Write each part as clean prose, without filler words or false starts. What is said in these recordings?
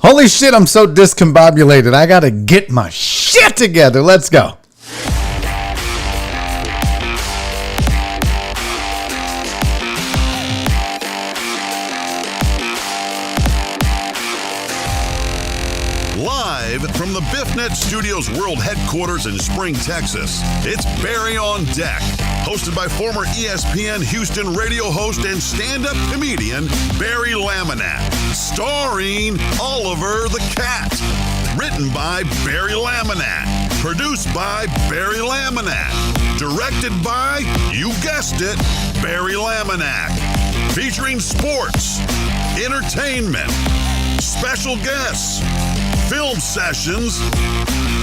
Holy shit, I'm so discombobulated. I gotta get my shit together. Let's go. Live from the BiffNet Studios World Headquarters in Spring, Texas, it's Barry on Deck, hosted by former ESPN Houston radio host and stand-up comedian Barry Laminack, starring Oliver the Cat. Written by Barry Laminack, produced by Barry Laminack, directed by, you guessed it, Barry Laminack. Featuring sports, entertainment, special guests, film sessions,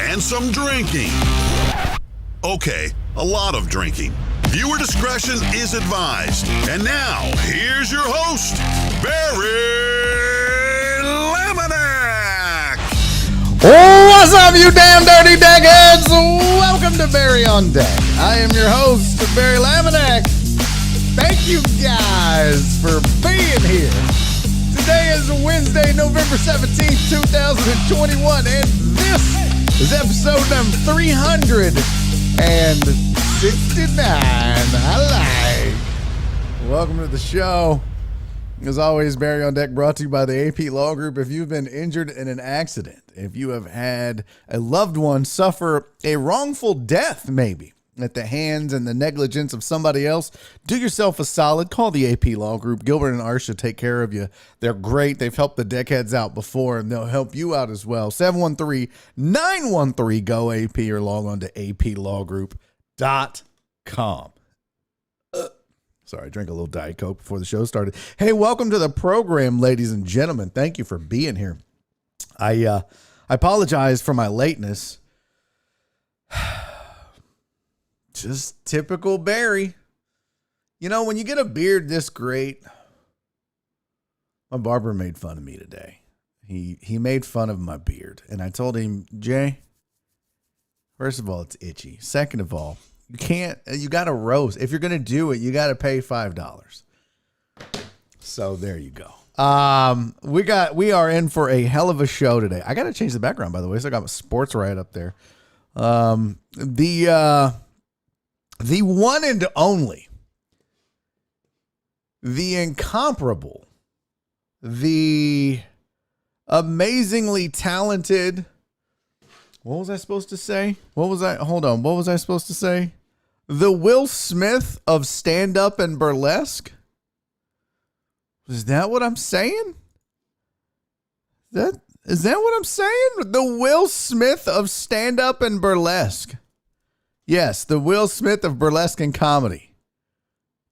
and some drinking. Okay, a lot of drinking. Viewer discretion is advised. And now, here's your host, Barry Laminack. What's up, you damn dirty deckheads? Welcome to Barry on Deck. I am your host, Barry Laminack. Thank you guys for being here. Today is Wednesday, November 17th, 2021, and this is episode number 369. I like. Welcome to the show. As always, Barry on Deck brought to you by the AP Law Group. If you've been injured in an accident, if you have had a loved one suffer a wrongful death, maybe, at the hands and the negligence of somebody else, do yourself a solid. Call the AP Law Group. Gilbert and Arsha take care of you. They're great. They've helped the deckheads out before, and they'll help you out as well. 713-913-GO-AP or log on to aplawgroup.com. Sorry, I drank a little Diet Coke before the show started. Hey, welcome to the program, ladies and gentlemen. Thank you for being here. I apologize for my lateness. Just typical Barry. You know, when you get a beard this great, my barber made fun of me today. He made fun of my beard. And I told him, Jay, first of all, it's itchy. Second of all, you got to roast. If you're going to do it, you got to pay $5. So there you go. We are in for a hell of a show today. I got to change the background, by the way. So I got my sports right up there. The one and only, the incomparable, the amazingly talented, what was I supposed to say? What was I supposed to say? The Will Smith of stand-up and burlesque? Is that what I'm saying? Is that what I'm saying? The Will Smith of stand-up and burlesque. Yes, the Will Smith of burlesque and comedy.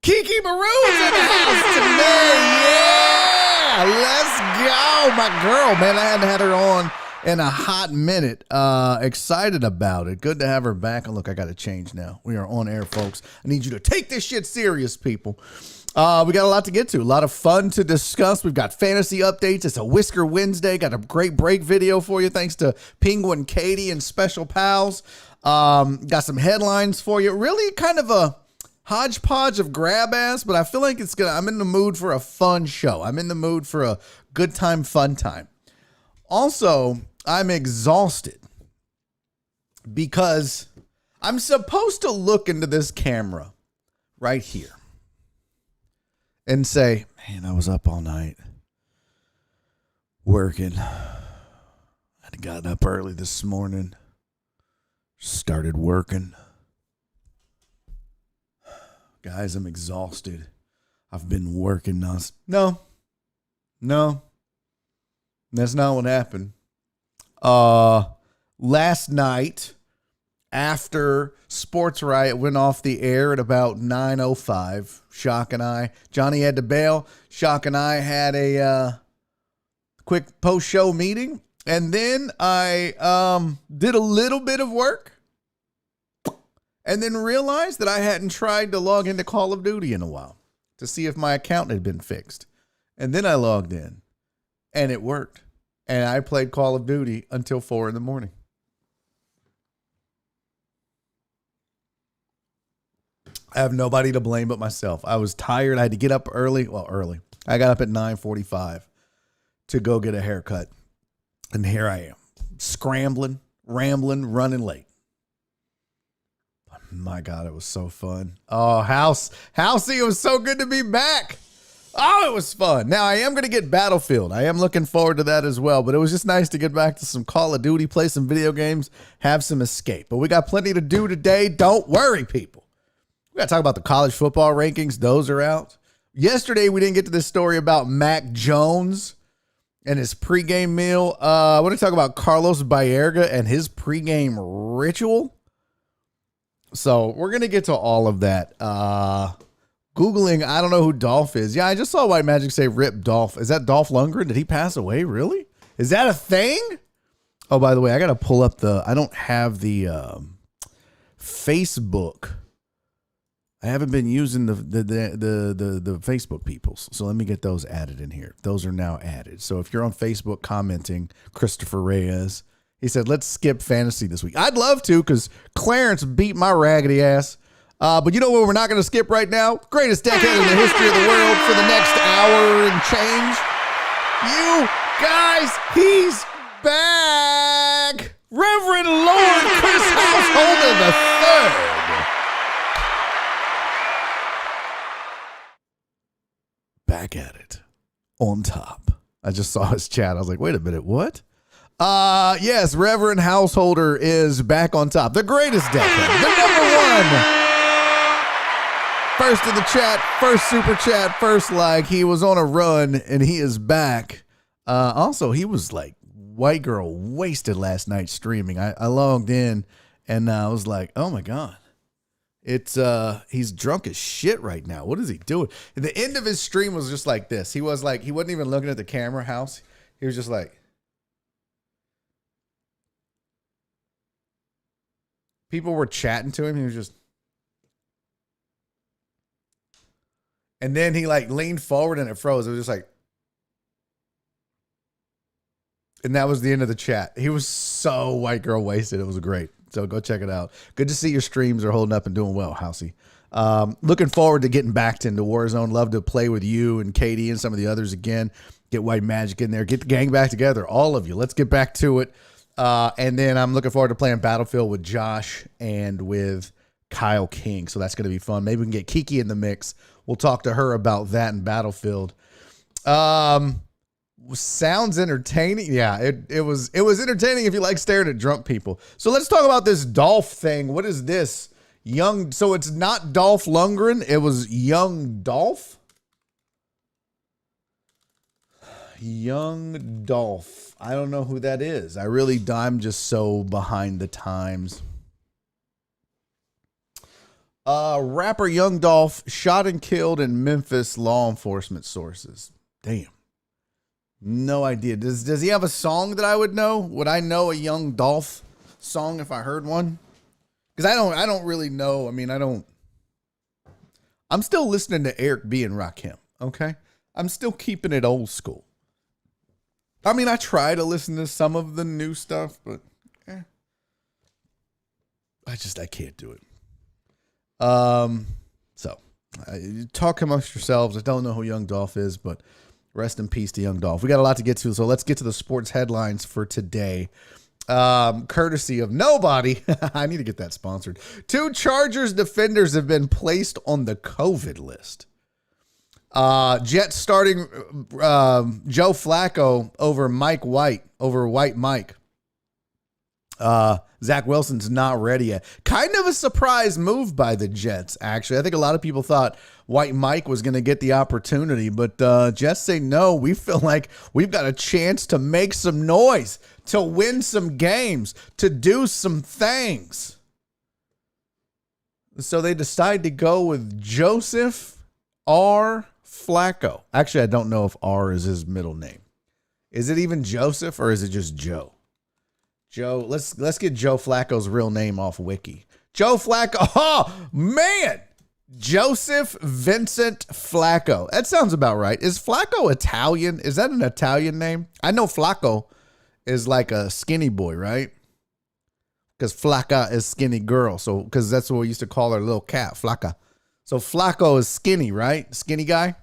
Kiki Maroon's in the house today. Yeah, let's go. My girl, man, I hadn't had her on in a hot minute. Excited about it. Good to have her back. Oh, look, I got to change now. We are on air, folks. I need you to take this shit serious, people. We got a lot to get to. A lot of fun to discuss. We've got fantasy updates. It's a Whisker Wednesday. Got a great break video for you. Thanks to Penguin Katie and Special Pals. Got some headlines for you. Really kind of a hodgepodge of grab ass, but I feel like I'm in the mood for a fun show. I'm in the mood for a good time, fun time. Also, I'm exhausted because I'm supposed to look into this camera right here and say, man, I was up all night working. I'd gotten up early this morning. Started working. Guys, I'm exhausted. I've been working No. That's not what happened. Last night, after Sports Riot went off the air at about 9:05, Johnny had to bail. Shock and I had a quick post-show meeting. And then I did a little bit of work and then realized that I hadn't tried to log into Call of Duty in a while to see if my account had been fixed. And then I logged in and it worked. And I played Call of Duty until 4 a.m. I have nobody to blame but myself. I was tired. I had to get up early. Well, early. I got up at 9:45 to go get a haircut. And here I am, scrambling, rambling, running late. My God, it was so fun. Oh, Housey, it was so good to be back. Oh, it was fun. Now, I am going to get Battlefield. I am looking forward to that as well, but it was just nice to get back to some Call of Duty, play some video games, have some escape. But we got plenty to do today. Don't worry, people. We got to talk about the college football rankings. Those are out. Yesterday, we didn't get to this story about Mac Jones and his pregame meal. I want to talk about Carlos Baerga and his pregame ritual. So we're going to get to all of that. Googling, I don't know who Dolph is. Yeah, I just saw White Magic say rip Dolph. Is that Dolph Lundgren? Did he pass away? Really? Is that a thing? Oh, by the way, I got to pull up I don't have the Facebook. I haven't been using the Facebook peoples. So let me get those added in here. Those are now added. So if you're on Facebook commenting, Christopher Reyes, he said, let's skip fantasy this week. I'd love to because Clarence beat my raggedy ass. But you know what we're not going to skip right now? Greatest decade in the history of the world for the next hour and change. You guys, he's back. Reverend Lord Chris Householder III. Back at it. On top. I just saw his chat. I was like, wait a minute, what? Yes, Reverend Householder is back on top. The greatest decade. The number one. First in the chat, first super chat, first like. He was on a run and he is back. Also, he was like white girl wasted last night streaming. I logged in and I was like, oh my God. He's drunk as shit right now. What is he doing? And the end of his stream was just like this. He wasn't even looking at the camera house. He was just like, people were chatting to him. He was just, and then he like leaned forward and it froze. It was just like, and that was the end of the chat. He was so white girl wasted. It was great. So go check it out. Good to see your streams are holding up and doing well, Housey. Looking forward to getting back into Warzone. Love to play with you and Katie and some of the others again. Get White Magic in there. Get the gang back together. All of you. Let's get back to it. And then I'm looking forward to playing Battlefield with Josh and with Kyle King. So that's going to be fun. Maybe we can get Kiki in the mix. We'll talk to her about that in Battlefield. Sounds entertaining. Yeah, it was entertaining if you like staring at drunk people. So let's talk about this Dolph thing. What is this? So it's not Dolph Lundgren. It was young Dolph. Young Dolph. I don't know who that is. I'm just so behind the times. Rapper Young Dolph shot and killed in Memphis, law enforcement sources. Damn. No idea. Does he have a song that I would know? Would I know a Young Dolph song if I heard one? Because I don't really know. I mean, I'm still listening to Eric B. and Rakim. Okay. I'm still keeping it old school. I mean, I try to listen to some of the new stuff, but I can't do it. So talk amongst yourselves. I don't know who Young Dolph is, but rest in peace to Young Dolph. We got a lot to get to, so let's get to the sports headlines for today. Courtesy of nobody. I need to get that sponsored. 2 Chargers defenders have been placed on the COVID list. Jets starting Joe Flacco over White Mike. Zach Wilson's not ready yet. Kind of a surprise move by the Jets, actually. I think a lot of people thought White Mike was going to get the opportunity, but Jets say no. We feel like we've got a chance to make some noise, to win some games, to do some things. So they decide to go with Joseph R. Flacco. Actually, I don't know if R is his middle name. Is it even Joseph or is it just Joe? Joe, let's get Joe Flacco's real name off Wiki. Joe Flacco. Oh, man. Joseph Vincent Flacco. That sounds about right. Is Flacco Italian? Is that an Italian name? I know Flacco is like a skinny boy, right? Because Flacca is skinny girl. So, because that's what we used to call our little cat, Flacca. So Flacco is skinny, right? Skinny guy.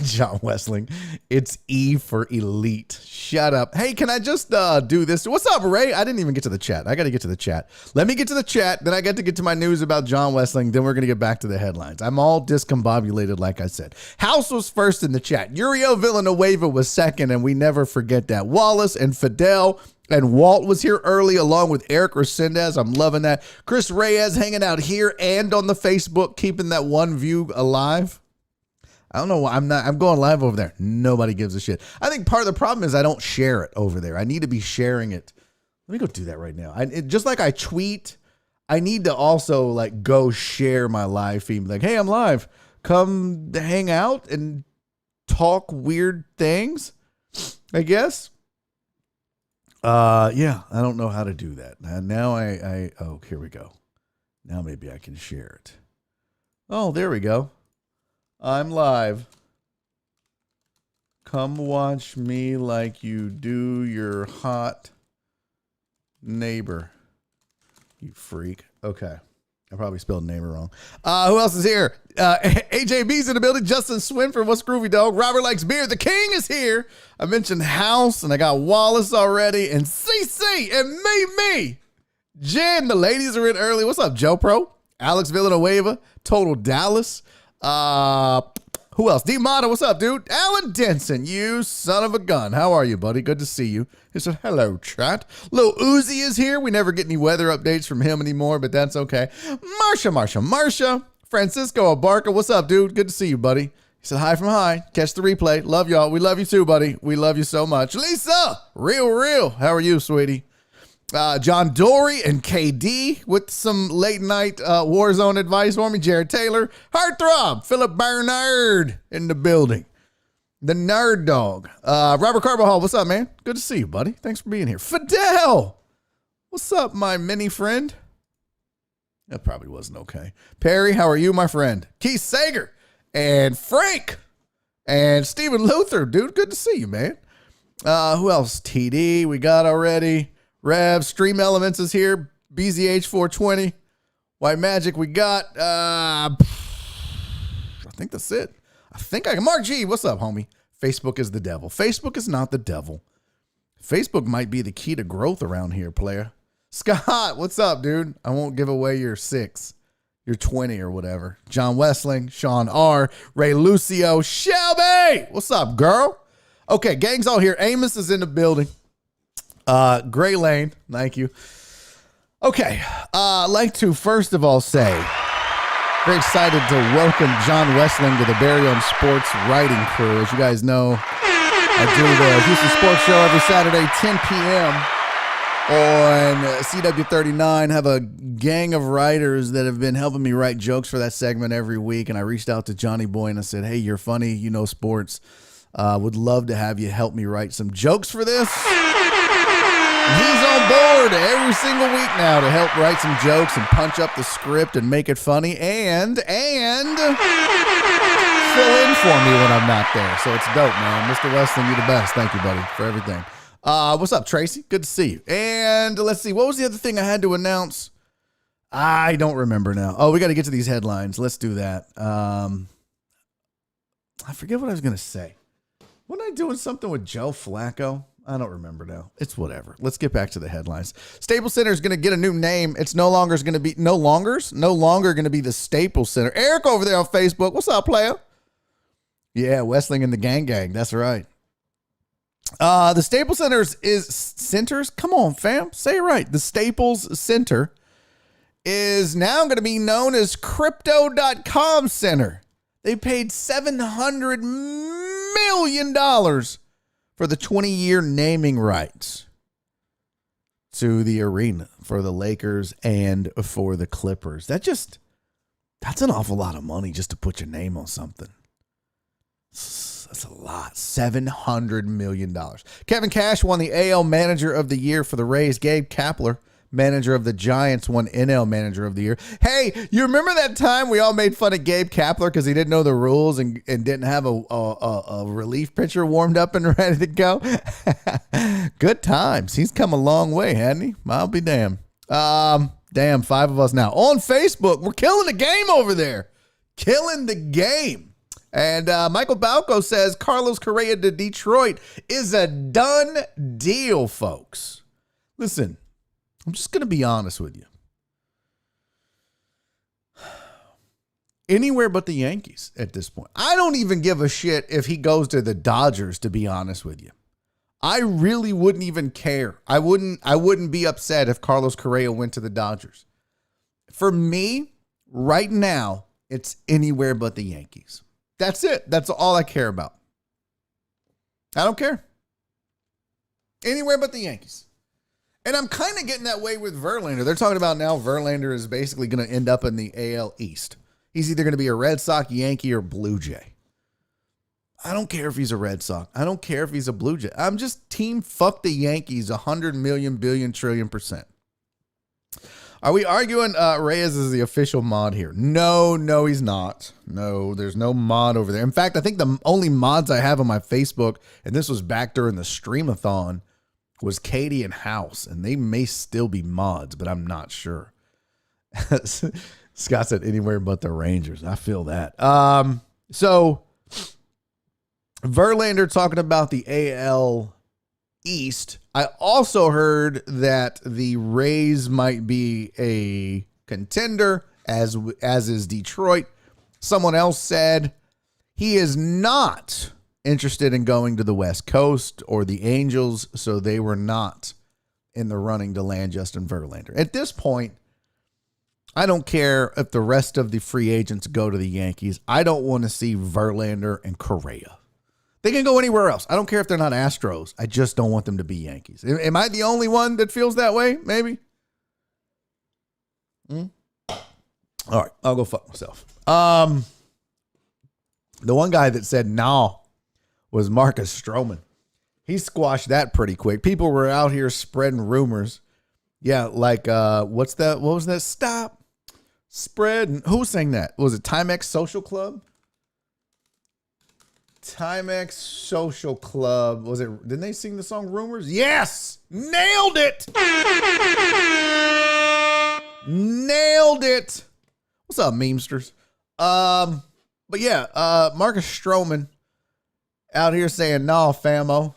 John Westling. It's E for elite. Shut up. Hey, can I just do this? What's up, Ray? I didn't even get to the chat. I got to get to the chat. Let me get to the chat. Then I get to get to my news about John Westling. Then we're going to get back to the headlines. I'm all discombobulated, like I said. House was first in the chat. Uriel Villanueva was second, and we never forget that. Wallace and Fidel and Walt was here early along with Eric Resendez. I'm loving that. Chris Reyes hanging out here and on the Facebook, keeping that one view alive. I don't know why I'm going live over there. Nobody gives a shit. I think part of the problem is I don't share it over there. I need to be sharing it. Let me go do that right now. Just like I tweet, I need to also like go share my live feed. Like, hey, I'm live. Come hang out and talk weird things, I guess. Yeah, I don't know how to do that. Now oh, here we go. Now maybe I can share it. Oh, there we go. I'm live. Come watch me like you do your hot neighbor. You freak. Okay. I probably spelled neighbor wrong. Who else is here? AJB's in the building. Justin Swinford. What's groovy, dog? Robert likes beer. The king is here. I mentioned House, and I got Wallace already, and CC, and me. Jen, the ladies are in early. What's up, Joe Pro? Alex Villanueva. Total Dallas. Who else? D Mata, what's up, dude? Alan Denson, you son of a gun. How are you, buddy? Good to see you. He said, hello, chat. Lil Uzi is here. We never get any weather updates from him anymore, but that's okay. Marsha. Francisco Abarca, what's up, dude? Good to see you, buddy. He said, hi from high. Catch the replay. Love y'all. We love you too, buddy. We love you so much. Lisa, real. How are you, sweetie? John Dory and KD with some late night Warzone advice for me. Jared Taylor, Heartthrob, Philip Bernard in the building. The Nerd Dog. Robert Carbajal, what's up, man? Good to see you, buddy. Thanks for being here. Fidel, what's up, my mini friend? That probably wasn't okay. Perry, how are you, my friend? Keith Sager and Frank and Stephen Luther, dude. Good to see you, man. Who else? TD, we got already. Rev, Stream Elements is here. BZH 420. White Magic, we got. I think that's it. Mark G, what's up, homie? Facebook is the devil. Facebook is not the devil. Facebook might be the key to growth around here, player. Scott, what's up, dude? I won't give away your 6. Your 20 or whatever. John Westling, Sean R, Ray Lucio, Shelby, what's up, girl? Okay, gang's all here. Amos is in the building. Gray Lane, thank you. Okay, I'd like to first of all say, very excited to welcome John Westling to the Baryon Sports Writing Crew. As you guys know, I do the Houston Sports Show every Saturday, 10 p.m. on CW39. Have a gang of writers that have been helping me write jokes for that segment every week, and I reached out to Johnny Boy and I said, hey, you're funny, you know sports. Would love to have you help me write some jokes for this. He's on board every single week now to help write some jokes and punch up the script and make it funny and fill in for me when I'm not there. So it's dope, man. Mr. Weston, you're the best. Thank you, buddy, for everything. What's up, Tracy? Good to see you. And let's see. What was the other thing I had to announce? I don't remember now. Oh, we got to get to these headlines. Let's do that. I forget what I was going to say. Wasn't I doing something with Joe Flacco? I don't remember now. It's whatever. Let's get back to the headlines. Staples Center is going to get a new name. It's no longer going to be the Staples Center. Eric over there on Facebook. What's up, player? Yeah, Westling and the gang. That's right. The Staples Center is Centers. Come on, fam. Say it right. The Staples Center is now going to be known as Crypto.com Center. They paid $700 million for the 20-year naming rights to the arena for the Lakers and for the Clippers. That's an awful lot of money just to put your name on something. That's a lot. $700 million. Kevin Cash won the AL Manager of the Year for the Rays. Gabe Kapler, Manager of the Giants, won NL Manager of the Year. Hey, you remember that time we all made fun of Gabe Kapler because he didn't know the rules and didn't have a relief pitcher warmed up and ready to go? Good times. He's come a long way, hasn't he? I'll be damned. Damn, 5 of us now. On Facebook, we're killing the game over there. Killing the game. And Michael Balco says Carlos Correa to Detroit is a done deal, folks. Listen, I'm just going to be honest with you. Anywhere but the Yankees at this point. I don't even give a shit if he goes to the Dodgers, to be honest with you. I really wouldn't even care. I wouldn't be upset if Carlos Correa went to the Dodgers. For me, right now, it's anywhere but the Yankees. That's it. That's all I care about. I don't care. Anywhere but the Yankees. And I'm kind of getting that way with Verlander. They're talking about now Verlander is basically going to end up in the AL East. He's either going to be a Red Sox, Yankee, or Blue Jay. I don't care if he's a Red Sox. I don't care if he's a Blue Jay. I'm just team fuck the Yankees 100 million, billion, trillion %. Are we arguing Reyes is the official mod here? No, he's not. No, there's no mod over there. In fact, I think the only mods I have on my Facebook, and this was back during the streamathon, was Katie and House, and they may still be mods, but I'm not sure. Scott said anywhere but the Rangers. I feel that. So Verlander talking about the AL East. I also heard that the Rays might be a contender, as is Detroit. Someone else said he is not interested in going to the West Coast or the Angels, so they were not in the running to land Justin Verlander. At this point, I don't care if the rest of the free agents go to the Yankees. I don't want to see Verlander and Correa. They can go anywhere else. I don't care if they're not Astros. I just don't want them to be Yankees. Am I the only one that feels that way? Maybe. All right, I'll go fuck myself. The one guy that said no was Marcus Stroman. He squashed that pretty quick. People were out here spreading rumors. Yeah, like what's that? What was that? Stop. Spread. Who sang that? Was it Timex Social Club? Timex Social Club. Was it? Didn't they sing the song Rumors? Yes! Nailed it! Nailed it! What's up, memesters? But yeah, Marcus Stroman out here saying, no, famo.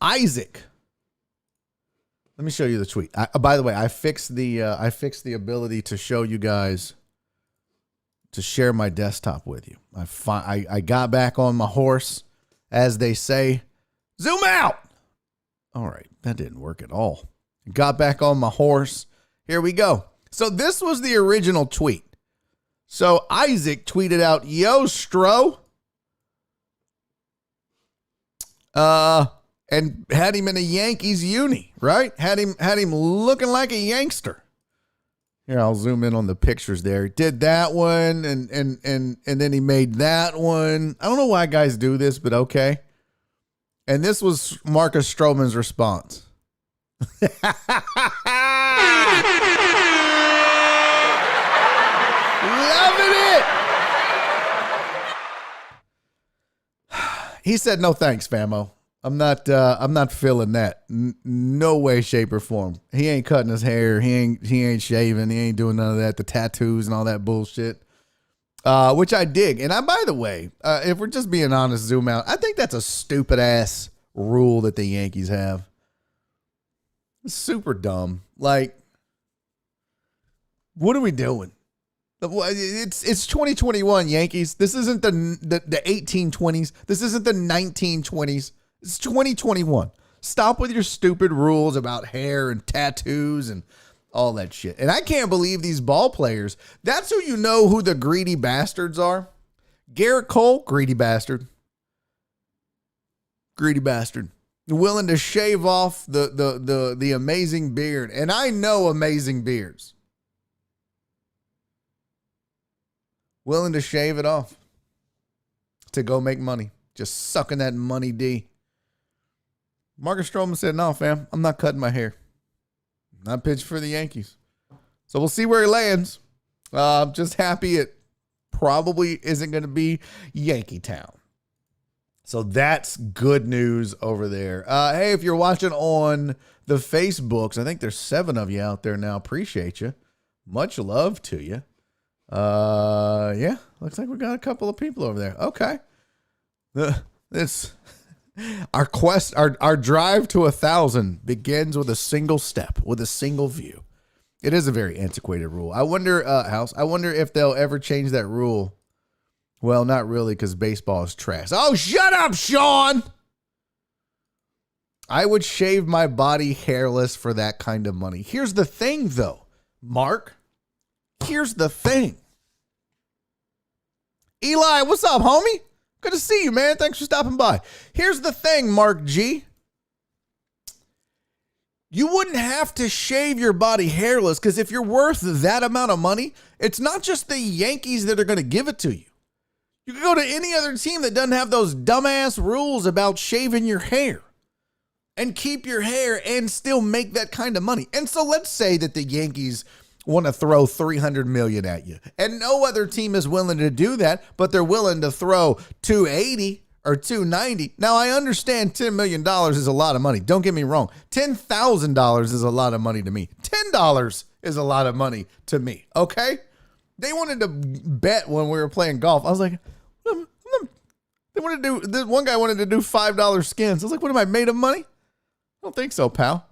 Isaac. Let me show you the tweet. By the way, I fixed the ability to show you guys, to share my desktop with you. I got back on my horse, as they say. Zoom out. All right, that didn't work at all. Got back on my horse. Here we go. So this was the original tweet. So Isaac tweeted out, "Yo, Stro," and had him in a Yankees uni, right? Had him looking like a Yankster. Here, I'll zoom in on the pictures there. He did that one, and then he made that one. I don't know why guys do this, but okay. And this was Marcus Stroman's response. Loving it. He said, "No thanks, famo. I'm not feeling that. No way, shape, or form. He ain't cutting his hair. He ain't shaving. He ain't doing none of that. The tattoos and all that bullshit." Which I dig. And by the way, if we're just being honest, zoom out. I think that's a stupid ass rule that the Yankees have. It's super dumb. Like, what are we doing? It's 2021, Yankees. This isn't the 1820s. This isn't the 1920s. It's 2021. Stop with your stupid rules about hair and tattoos and all that shit. And I can't believe these ball players. That's who you know who the greedy bastards are. Garrett Cole, greedy bastard. Greedy bastard. Willing to shave off the amazing beard. And I know amazing beards. Willing to shave it off to go make money. Just sucking that money D. Marcus Stroman said, "No, fam, I'm not cutting my hair. Not pitching for the Yankees." So we'll see where he lands. Just happy it probably isn't going to be Yankee Town. So that's good news over there. Hey, if you're watching on the Facebooks, I think there's 7 of you out there now. Appreciate you. Much love to you. Yeah, looks like we got a couple of people over there. Okay. This our quest, our drive to 1,000 begins with a single step, with a single view. It is a very antiquated rule. I wonder, House, I wonder if they'll ever change that rule. Well, not really, because baseball is trash. Oh, shut up, Sean! I would shave my body hairless for that kind of money. Here's the thing, though, Mark. Here's the thing. Eli, what's up, homie? Good to see you, man. Thanks for stopping by. Here's the thing, Mark G. You wouldn't have to shave your body hairless, because if you're worth that amount of money, it's not just the Yankees that are going to give it to you. You can go to any other team that doesn't have those dumbass rules about shaving your hair and keep your hair and still make that kind of money. And so let's say that the Yankees want to throw $300 million at you, and no other team is willing to do that, but they're willing to throw $280 or $290. Now, I understand $10 million is a lot of money. Don't get me wrong. $10,000 is a lot of money to me. $10 is a lot of money to me. Okay? They wanted to bet when we were playing golf. I was like, they wanted to do, this one guy wanted to do $5 skins. I was like, what am I, made of money? I don't think so, pal.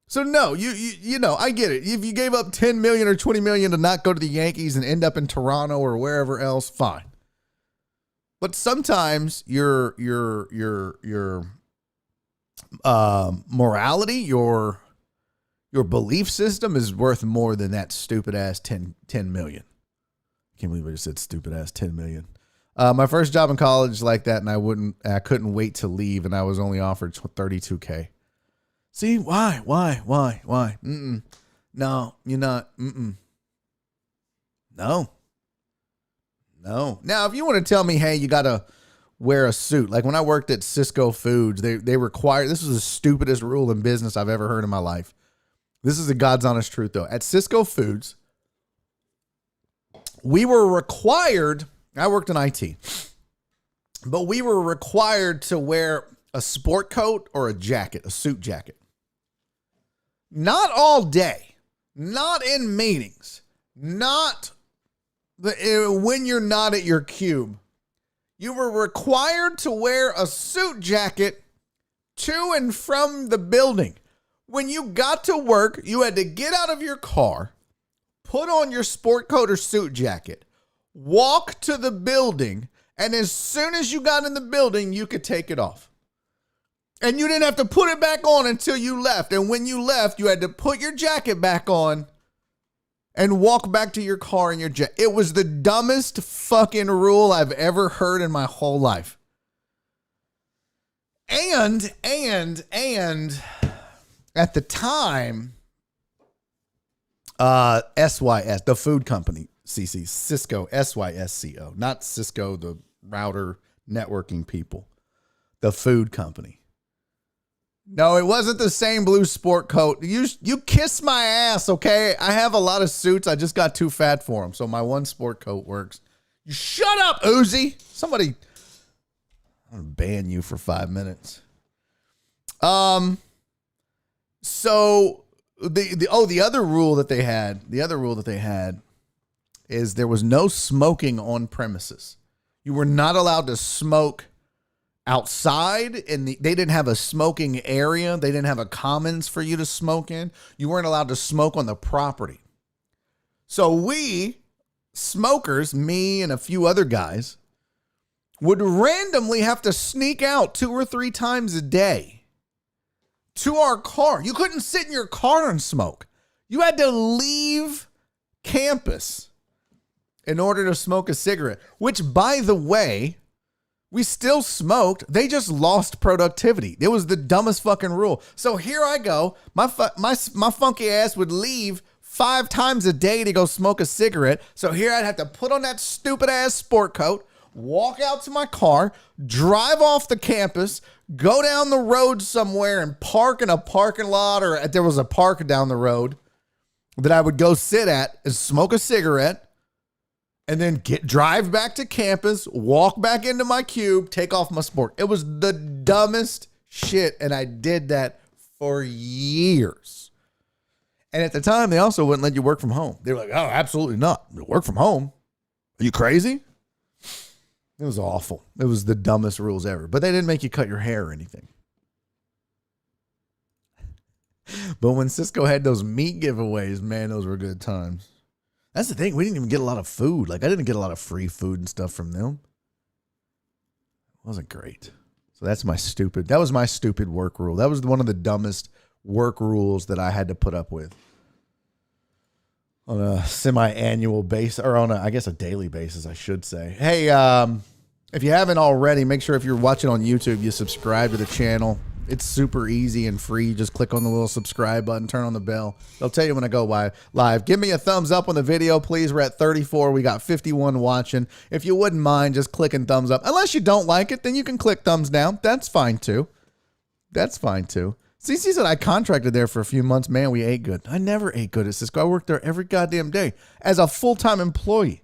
So no, you know, I get it. If you gave up 10 million or 20 million to not go to the Yankees and end up in Toronto or wherever else, fine. But sometimes your morality, your belief system is worth more than that stupid ass 10 million. I can't believe I just said stupid ass 10 million. My first job in college like that, and I couldn't wait to leave, and I was only offered $32K. See, why? Mm-mm. No, you're not. Mm-mm. No. Now, if you want to tell me, hey, you got to wear a suit. Like when I worked at Cisco Foods, they require, this was the stupidest rule in business I've ever heard in my life. This is the God's honest truth, though. At Cisco Foods, we were required, I worked in IT, but we were required to wear a sport coat or a jacket, a suit jacket. Not all day, not in meetings, not when you're not at your cube. You were required to wear a suit jacket to and from the building. When you got to work, you had to get out of your car, put on your sport coat or suit jacket, walk to the building, and as soon as you got in the building, you could take it off. And you didn't have to put it back on until you left. And when you left, you had to put your jacket back on and walk back to your car in your jacket. It was the dumbest fucking rule I've ever heard in my whole life. And at the time, SYS, the food company, Cisco, SYSCO, not Cisco, the router networking people, the food company. No, it wasn't the same blue sport coat. You kiss my ass, okay? I have a lot of suits. I just got too fat for them, so my one sport coat works. You shut up, Uzi. Somebody, I'm gonna ban you for 5 minutes. So the other rule that they had is there was no smoking on premises. You were not allowed to smoke outside, and they didn't have a smoking area. They didn't have a commons for you to smoke in. You weren't allowed to smoke on the property. So we smokers, me and a few other guys, would randomly have to sneak out 2 or 3 times a day to our car. You couldn't sit in your car and smoke. You had to leave campus in order to smoke a cigarette, which, by the way, we still smoked. They just lost productivity. It was the dumbest fucking rule. So here I go. My funky ass would leave 5 times a day to go smoke a cigarette. So here I'd have to put on that stupid ass sport coat, walk out to my car, drive off the campus, go down the road somewhere and park in a parking lot, or there was a park down the road that I would go sit at and smoke a cigarette. And then drive back to campus, walk back into my cube, take off my sport. It was the dumbest shit, and I did that for years. And at the time, they also wouldn't let you work from home. They were like, oh, absolutely not. Work from home? Are you crazy? It was awful. It was the dumbest rules ever. But they didn't make you cut your hair or anything. But when Cisco had those meat giveaways, man, those were good times. That's the thing. We didn't even get a lot of food. Like, I didn't get a lot of free food and stuff from them. It wasn't great. So that was my stupid work rule. That was one of the dumbest work rules that I had to put up with on a semi-annual basis, or on a daily basis, I should say. Hey, if you haven't already, make sure if you're watching on YouTube, you subscribe to the channel. It's super easy and free. Just click on the little subscribe button, turn on the bell. They'll tell you when I go live. Give me a thumbs up on the video, please. We're at 34. We got 51 watching. If you wouldn't mind just clicking thumbs up. Unless you don't like it, then you can click thumbs down. That's fine too. CC said I contracted there for a few months. Man, we ate good. I never ate good at Cisco. I worked there every goddamn day as a full-time employee.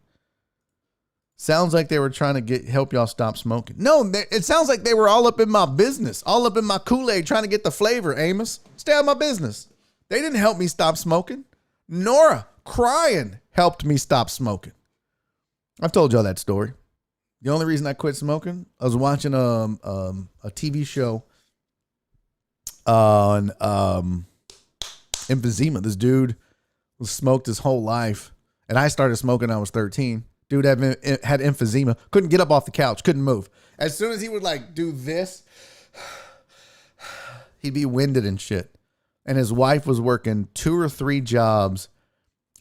Sounds like they were trying to help y'all stop smoking. No, it sounds like they were all up in my business, all up in my Kool-Aid, trying to get the flavor, Amos. Stay out of my business. They didn't help me stop smoking. Nora, crying, helped me stop smoking. I've told y'all that story. The only reason I quit smoking, I was watching a TV show on emphysema. This dude was smoked his whole life, and I started smoking when I was 13. Dude had emphysema, couldn't get up off the couch, couldn't move. As soon as he would like do this, he'd be winded and shit. And his wife was working 2 or 3 jobs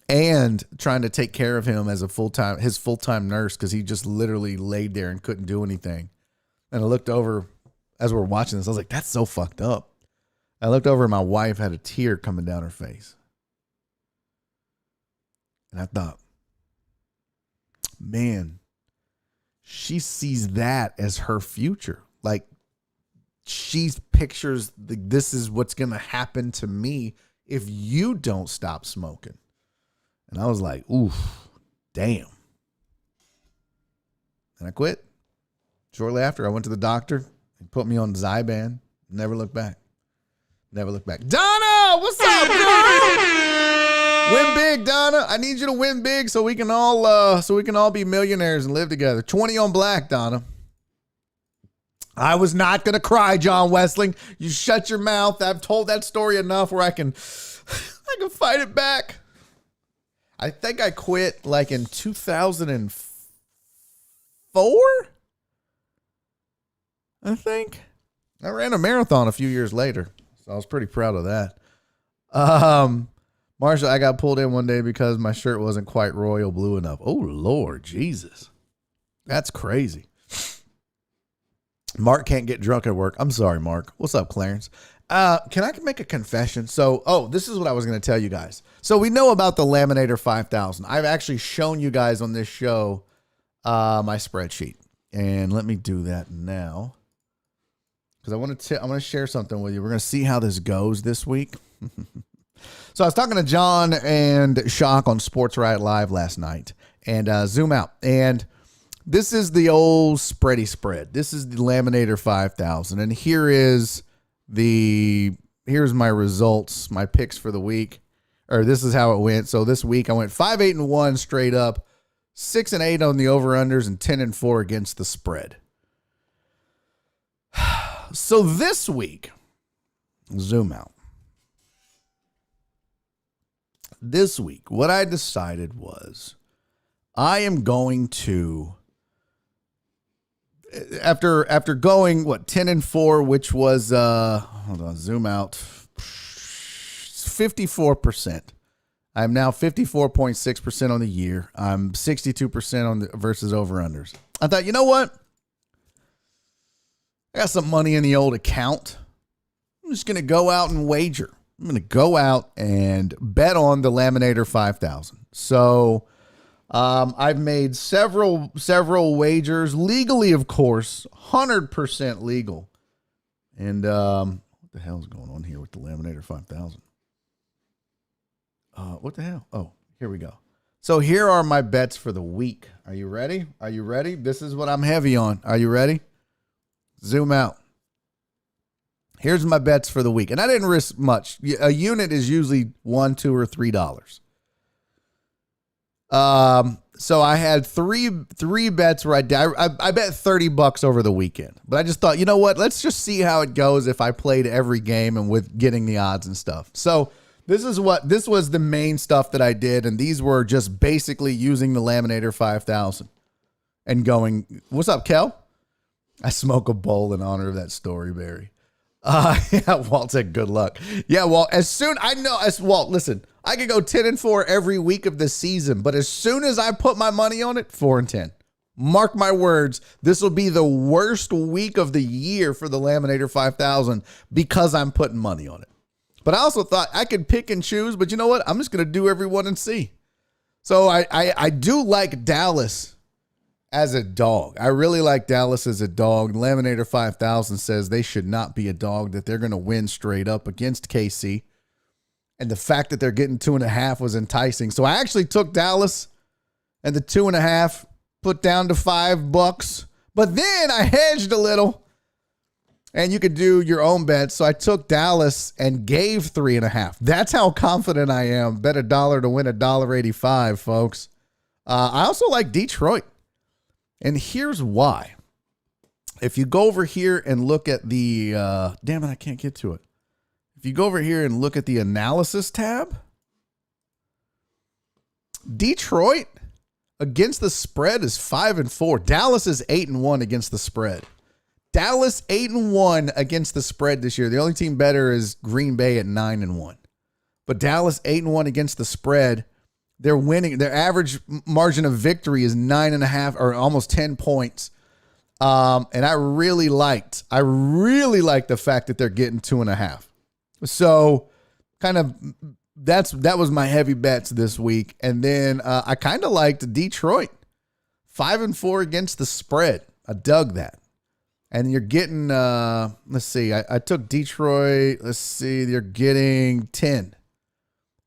and trying to take care of him as his full-time nurse, because he just literally laid there and couldn't do anything. And I looked over as we were watching this. I was like, that's so fucked up. I looked over and my wife had a tear coming down her face. And I thought, man, she sees that as her future. Like, she pictures this is what's going to happen to me if you don't stop smoking. And I was like, oof, damn. And I quit. Shortly after, I went to the doctor. He put me on Zyban. Never looked back. Never looked back. Donna, what's up, girl? Win big, Donna. I need you to win big so we can all be millionaires and live together. 20 on black, Donna. I was not gonna cry, John Westling. You shut your mouth. I've told that story enough where I can fight it back. I think I quit like in 2004. I think I ran a marathon a few years later. I was pretty proud of that. Marshall, I got pulled in one day because my shirt wasn't quite royal blue enough. Oh, Lord Jesus. That's crazy. Mark can't get drunk at work. I'm sorry, Mark. What's up, Clarence? Can I make a confession? So, this is what I was going to tell you guys. So we know about the Laminator 5000. I've actually shown you guys on this show my spreadsheet. And let me do that now, because I want to share something with you. We're going to see how this goes this week. So I was talking to John and Shock on Sports Riot Live last night, and zoom out. And this is the old spready spread. This is the Laminator 5000. And here's my results, my picks for the week. Or this is how it went. So this week I went 5-8-1 straight up, 6-8 on the over-unders, and 10-4 against the spread. So this week, zoom out. This week, what I decided was I am going to, after going 10-4, which was hold on, zoom out, 54%. I'm now 54.6% on the year. I'm 62% on the versus over-unders. I thought, you know what? I got some money in the old account. I'm just going to go out and wager. I'm going to go out and bet on the Laminator 5000. So I've made several wagers, legally, of course, 100% legal. And what the hell is going on here with the Laminator 5000? What the hell? Oh, here we go. So here are my bets for the week. Are you ready? Are you ready? This is what I'm heavy on. Are you ready? Zoom out. Here's my bets for the week. And I didn't risk much. A unit is usually $1, $2, or $3. So I had three bets where I bet $30 over the weekend. But I just thought, you know what? Let's just see how it goes if I played every game and with getting the odds and stuff. So this was the main stuff that I did. And these were just basically using the Laminator 5000 and going, what's up, Kel? I smoke a bowl in honor of that story, Barry. Yeah, Walt said good luck. Yeah, Walt, Walt, listen, I could go 10-4 every week of the season, but as soon as I put my money on it, 4-10. Mark my words, this will be the worst week of the year for the Laminator 5000 because I'm putting money on it. But I also thought I could pick and choose, but you know what? I'm just going to do everyone and see. So I do like Dallas as a dog. I really like Dallas as a dog. Laminator 5000 says they should not be a dog, that they're going to win straight up against KC. And the fact that they're getting 2.5 was enticing. So I actually took Dallas and the 2.5, put down to $5. But then I hedged a little, and you could do your own bets. So I took Dallas and gave 3.5. That's how confident I am. Bet $1 to win $1.85, folks. I also like Detroit. And here's why. If you go over here and look at the, damn it, I can't get to it. If you go over here and look at the analysis tab, Detroit against the spread is 5-4. Dallas is 8-1 against the spread. Dallas 8-1 against the spread this year. The only team better is Green Bay at 9-1. But Dallas 8-1 against the spread. They're winning. Their average margin of victory is 9.5 or almost 10 points. And I really liked the fact that they're getting 2.5. So kind of that was my heavy bets this week. And then I kind of liked Detroit 5-4 against the spread. I dug that. And you're getting, let's see, I took Detroit. Let's see, you're getting 10.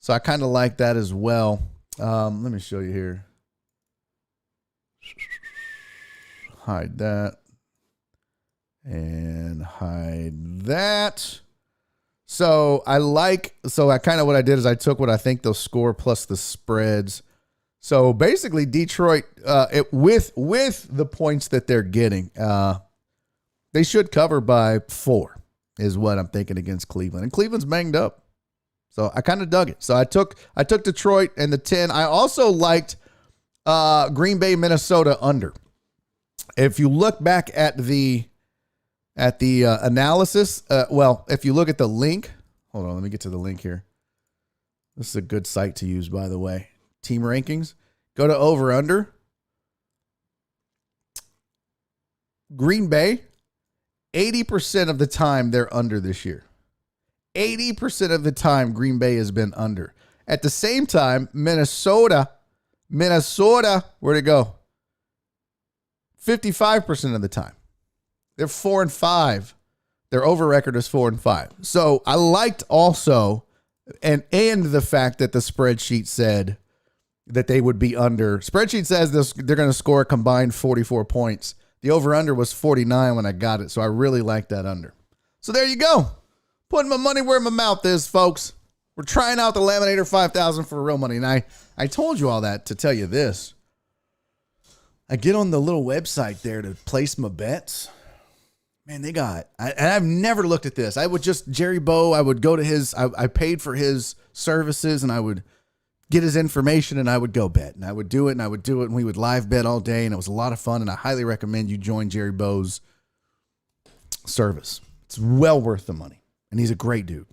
So I kind of like that as well. Let me show you here. Hide that. And hide that. So what I did is I took what I think they'll score plus the spreads. So basically Detroit, with the points that they're getting, they should cover by 4 is what I'm thinking against Cleveland. And Cleveland's banged up. So I kind of dug it. So I took Detroit and the 10. I also liked Green Bay, Minnesota under. If you look back at the analysis, if you look at the link, hold on, let me get to the link here. This is a good site to use, by the way. Team rankings. Go to over under. Green Bay, 80% of the time they're under this year. 80% of the time Green Bay has been under. At the same time, Minnesota, where'd it go? 55% of the time. They're 4-5. Their over record is 4-5. So I liked also, and the fact that the spreadsheet said that they would be under. Spreadsheet says they're going to score a combined 44 points. The over-under was 49 when I got it, so I really like that under. So there you go. Putting my money where my mouth is, folks. We're trying out the Laminator 5000 for real money. And I told you all that to tell you this. I get on the little website there to place my bets. Man, and I've never looked at this. I would just, Jerry Bow, I would go to his, I paid for his services and I would get his information and I would go bet. And I would do it and we would live bet all day. And it was a lot of fun. And I highly recommend you join Jerry Bow's service. It's well worth the money. And he's a great dude.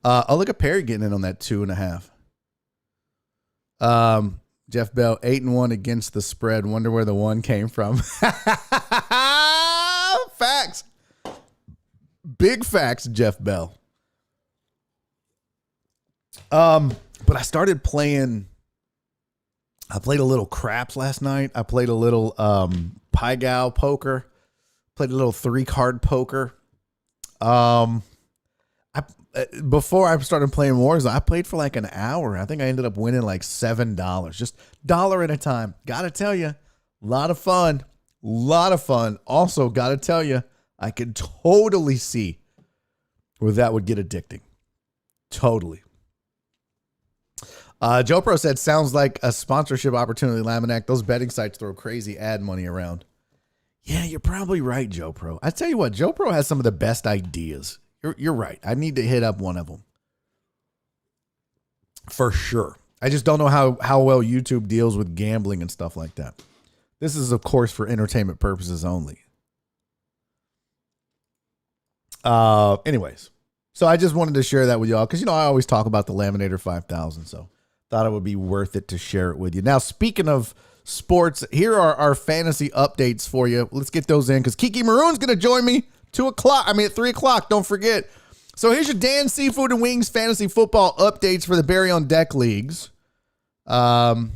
I'll look at Perry getting in on that 2.5. Jeff Bell, 8-1 against the spread. Wonder where the 1 came from. Facts. Big facts, Jeff Bell. But I started playing. I played a little craps last night. I played a little Pai Gow poker. Played a little 3-card poker. Before I started playing Warzone, I played for like an hour. I think I ended up winning like $7, just $1 at a time. Gotta tell you, a lot of fun. Also, gotta tell you, I could totally see where that would get addicting. Totally. Joe Pro said, sounds like a sponsorship opportunity, Laminac. Those betting sites throw crazy ad money around. Yeah, you're probably right, Joe Pro. I tell you what, Joe Pro has some of the best ideas. You're right. I need to hit up one of them. For sure. I just don't know how well YouTube deals with gambling and stuff like that. This is, of course, for entertainment purposes only. Anyways, so I just wanted to share that with y'all because, I always talk about the Laminator 5000, so thought it would be worth it to share it with you. Now, speaking of sports, here are our fantasy updates for you. Let's get those in because Kiki Maroon's going to join me at 3 o'clock. Don't forget. So here's your Dan Seafood and Wings fantasy football updates for the Baryon Deck Leagues. Amos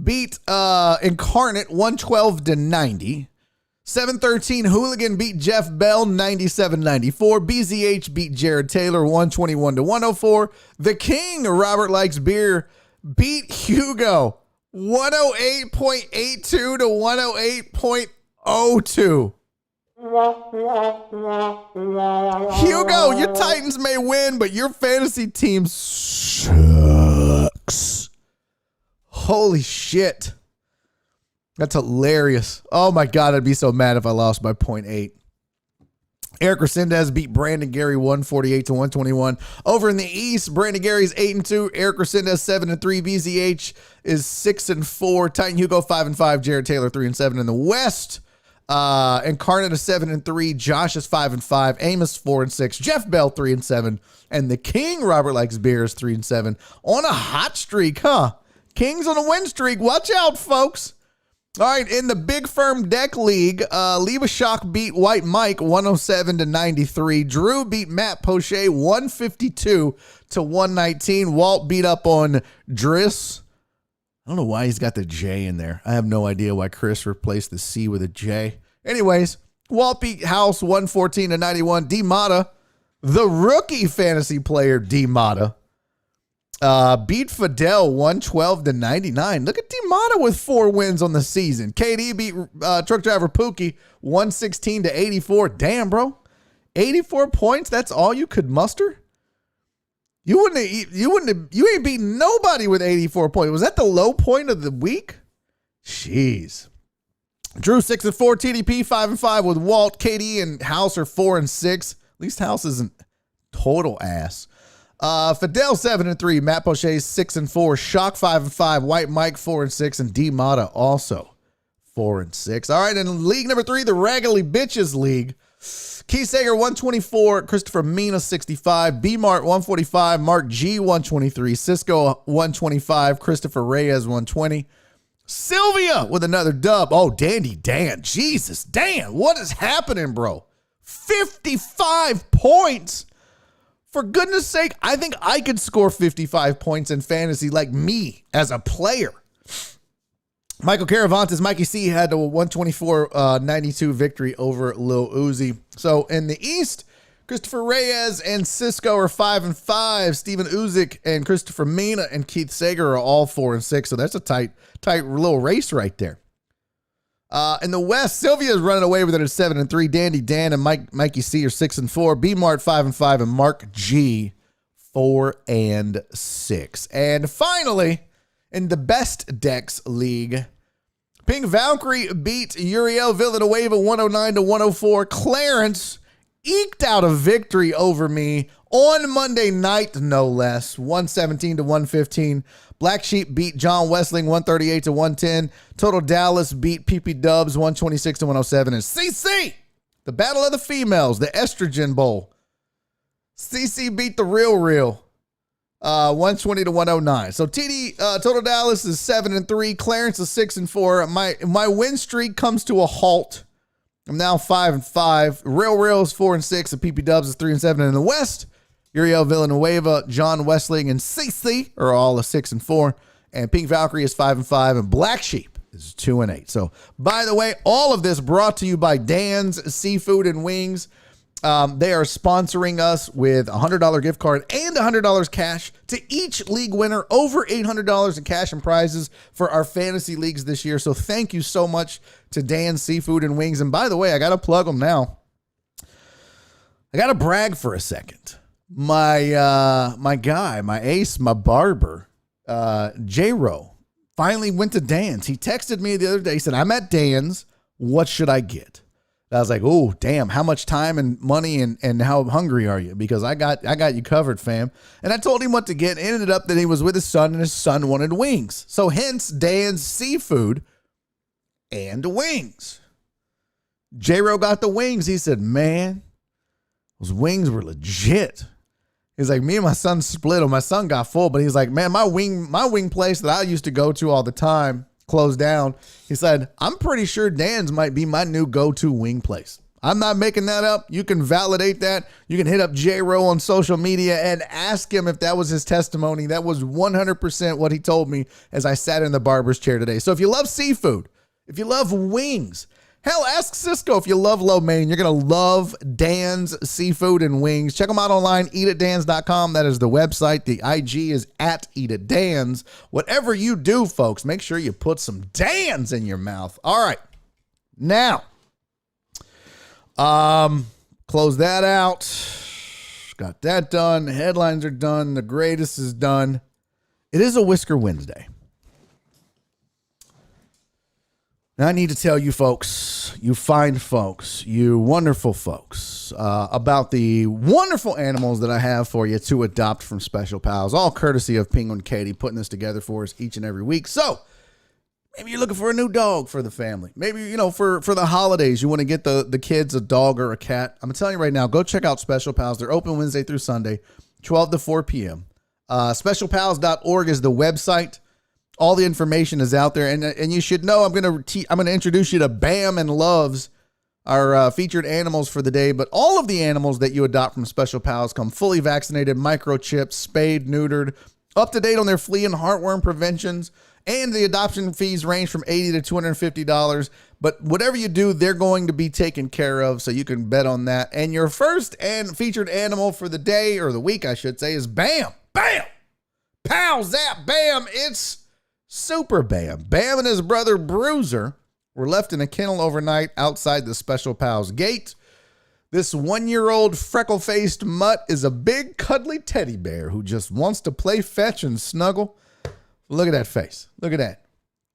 beat Incarnate 112-90. 713 Hooligan beat Jeff Bell 97-94. BZH beat Jared Taylor 121-104. The King, Robert Likes Beer, beat Hugo 108.82 to 108.02. Hugo, your Titans may win, but your fantasy team sucks. Holy shit. That's hilarious. Oh my God, I'd be so mad if I lost by 0.8. Eric Resendez beat Brandon Gary 148-121. Over in the East, Brandon Gary's 8-2. Eric Resendez 7-3. BZH is 6-4. Titan Hugo 5-5. Jared Taylor 3-7 in the West. Incarnate is 7-3. Josh is 5-5. Amos 4-6. Jeff Bell 3-7. And the King, Robert Likes Beer, is 3-7. On a hot streak, huh? Kings on a win streak. Watch out, folks. All right, in the Big Firm Deck League, Leva Shock beat White Mike 107-93. Drew beat Matt Poche 152-119. Walt beat up on Driss. I don't know why he's got the J in there. I have no idea why Chris replaced the C with a J. Anyways, Walt beat House 114-91. D Mata, the rookie fantasy player D Mata, beat Fidel 112-99. Look at D Mata with 4 wins on the season. KD beat truck driver Pookie 116-84. Damn, bro. 84 points. That's all you could muster? You ain't beaten nobody with 84 points. Was that the low point of the week? Jeez. Drew 6-4, TDP 5-5 with Walt. KD and House are 4-6. At least House isn't total ass. Fidel 7-3, Matt Poche 6-4, Shock 5-5, White Mike 4-6, and D Mata also 4-6. All right, in league number 3, the Raggedy Bitches League. Keith Sager 124, Christopher Mina 65, B Mart 145, Mark G 123, Cisco 125, Christopher Reyes 120. Sylvia with another dub. Oh, Dandy Dan. Jesus, Dan, what is happening, bro? 55 points. For goodness sake, I think I could score 55 points in fantasy like me as a player. Michael Caravantes, Mikey C had a 124-92 victory over Lil Uzi. So in the East, Christopher Reyes and Cisco are 5-5. Steven Uzik and Christopher Mina and Keith Sager are all 4-6. So that's a tight little race right there. In the West, Sylvia is running away with it at 7-3. Dandy Dan and Mikey C are 6-4. B Mart 5-5 and Mark G 4-6. And finally, in the Best Decks League, Pink Valkyrie beat Uriel Villanueva 109-104. Clarence eked out a victory over me on Monday night, no less, 117-115. Black Sheep beat John Westling 138-110. Total Dallas beat PP Dubs 126-107. And CC, the Battle of the Females, the Estrogen Bowl. CC beat the Real 120-109. So TD Total Dallas is 7-3. Clarence is 6-4. My win streak comes to a halt. I'm now 5-5. Real is 4-6. And PP Dubs is 3-7. And in the West, Uriel Villanueva, John Westling, and CC are all a 6-4. And Pink Valkyrie is 5-5. And Black Sheep is 2-8. So, by the way, all of this brought to you by Dan's Seafood and Wings. They are sponsoring us with a $100 gift card and $100 cash to each league winner, over $800 in cash and prizes for our fantasy leagues this year. So thank you so much to Dan's Seafood and Wings. And by the way, I got to plug them now. I got to brag for a second. My guy, my ace, my barber, J-Ro, finally went to Dan's. He texted me the other day. He said, I'm at Dan's. What should I get? I was like, oh, damn, how much time and money and how hungry are you? Because I got you covered, fam. And I told him what to get. It ended up that he was with his son and his son wanted wings. So hence Dan's Seafood and wings. J-Ro got the wings. He said, man, those wings were legit. He's like, me and my son split them. My son got full, but he's like, man, my wing place that I used to go to all the time closed down. He said, I'm pretty sure Dan's might be my new go-to wing place. I'm not making that up. You can validate that. You can hit up J-Ro on social media and ask him if that was his testimony. That was 100% what he told me as I sat in the barber's chair today. So if you love seafood, if you love wings, hell, ask Cisco if you love lo mein. You're going to love Dan's Seafood and Wings. Check them out online, eatatdans.com. That is the website. The IG is at eatatdans. Whatever you do, folks, make sure you put some Dan's in your mouth. All right. Now, close that out. Got that done. The headlines are done. The greatest is done. It is a Whisker Wednesday. Now, I need to tell you folks, you fine folks, you wonderful folks, about the wonderful animals that I have for you to adopt from Special Pals, all courtesy of Penguin Katie putting this together for us each and every week. So maybe you're looking for a new dog for the family. Maybe, for the holidays, you want to get the kids a dog or a cat. I'm telling you right now, go check out Special Pals. They're open Wednesday through Sunday, 12 to 4 p.m. Specialpals.org is the website. All the information is out there, and you should know I'm going to introduce you to Bam and Loves, our featured animals for the day. But all of the animals that you adopt from Special Pals come fully vaccinated, microchipped, spayed, neutered, up to date on their flea and heartworm preventions, and the adoption fees range from $80 to $250. But whatever you do, they're going to be taken care of, so you can bet on that. And your first and featured animal for the day, or the week, I should say, is Bam. Bam! Pow, zap, bam! It's Super Bam. Bam and his brother Bruiser were left in a kennel overnight outside the Special Pals gate. This 1-year-old freckle-faced mutt is a big, cuddly teddy bear who just wants to play fetch and snuggle. Look at that face. Look at that.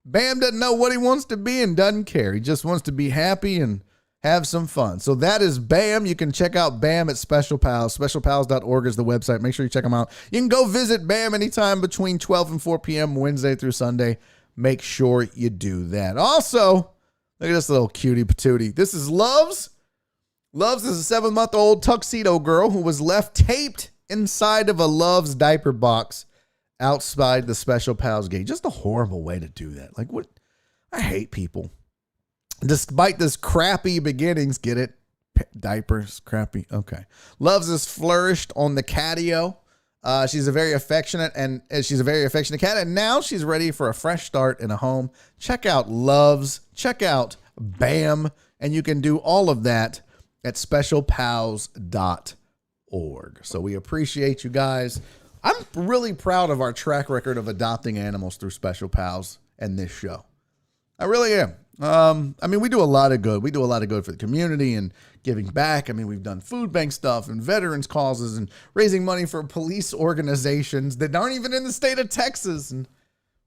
Bam doesn't know what he wants to be and doesn't care. He just wants to be happy and have some fun. So that is Bam. You can check out Bam at Special Pals. Specialpals.org is the website. Make sure you check them out. You can go visit Bam anytime between 12 and 4 p.m. Wednesday through Sunday. Make sure you do that. Also, look at this little cutie patootie. This is Loves. Loves is a 7-month-old tuxedo girl who was left taped inside of a Loves diaper box outside the Special Pals gate. Just a horrible way to do that. Like, what? I hate people. Despite this crappy beginnings, get it? Diapers, crappy. Okay. Loves has flourished on the catio. She's a very affectionate cat, and now she's ready for a fresh start in a home. Check out Loves. Check out Bam, and you can do all of that at specialpals.org. So we appreciate you guys. I'm really proud of our track record of adopting animals through Special Pals and this show. I really am. We do a lot of good. We do a lot of good for the community and giving back. We've done food bank stuff and veterans causes and raising money for police organizations that aren't even in the state of Texas. And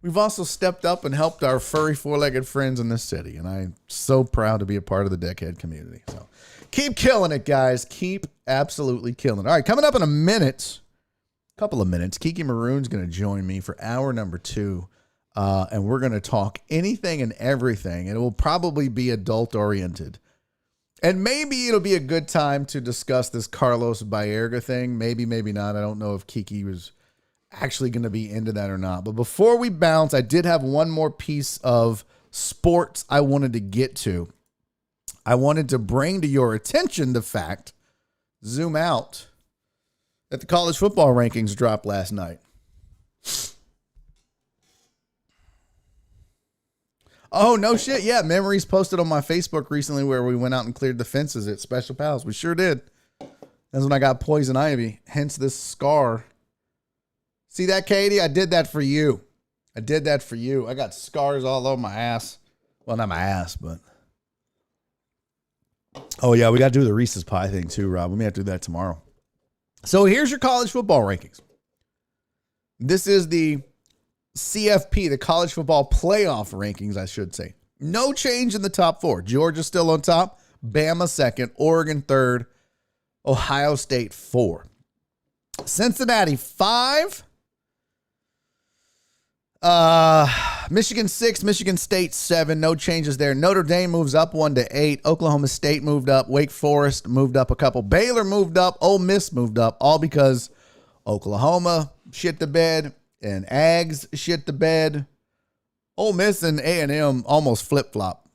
we've also stepped up and helped our furry four-legged friends in this city. And I'm so proud to be a part of the Deckhead community. So keep killing it, guys. Keep absolutely killing it. All right, coming up in a couple of minutes, Kiki Maroon's going to join me for hour number 2. And we're going to talk anything and everything. And it will probably be adult oriented. And maybe it'll be a good time to discuss this Carlos Baerga thing. Maybe, maybe not. I don't know if Kiki was actually going to be into that or not. But before we bounce, I did have one more piece of sports I wanted to get to. I wanted to bring to your attention the fact, zoom out, that the college football rankings dropped last night. Oh, no shit. Yeah, Memories posted on my Facebook recently where we went out and cleared the fences at Special Pals. We sure did. That's when I got poison ivy, hence this scar. See that, Katie? I did that for you. I did that for you. I got scars all over my ass. Well, not my ass, but. Oh, yeah, we got to do the Reese's Pie thing too, Rob. We may have to do that tomorrow. So here's your college football rankings. This is the CFP, the college football playoff rankings, I should say. No change in the top four. Georgia still on top. Bama second. Oregon third. Ohio State 4. Cincinnati 5. Michigan 6. Michigan State 7. No changes there. Notre Dame moves up 1 to 8. Oklahoma State moved up. Wake Forest moved up a couple. Baylor moved up. Ole Miss moved up. All because Oklahoma shit the bed and Ags shit the bed. Ole Miss and A&M almost flip-flop.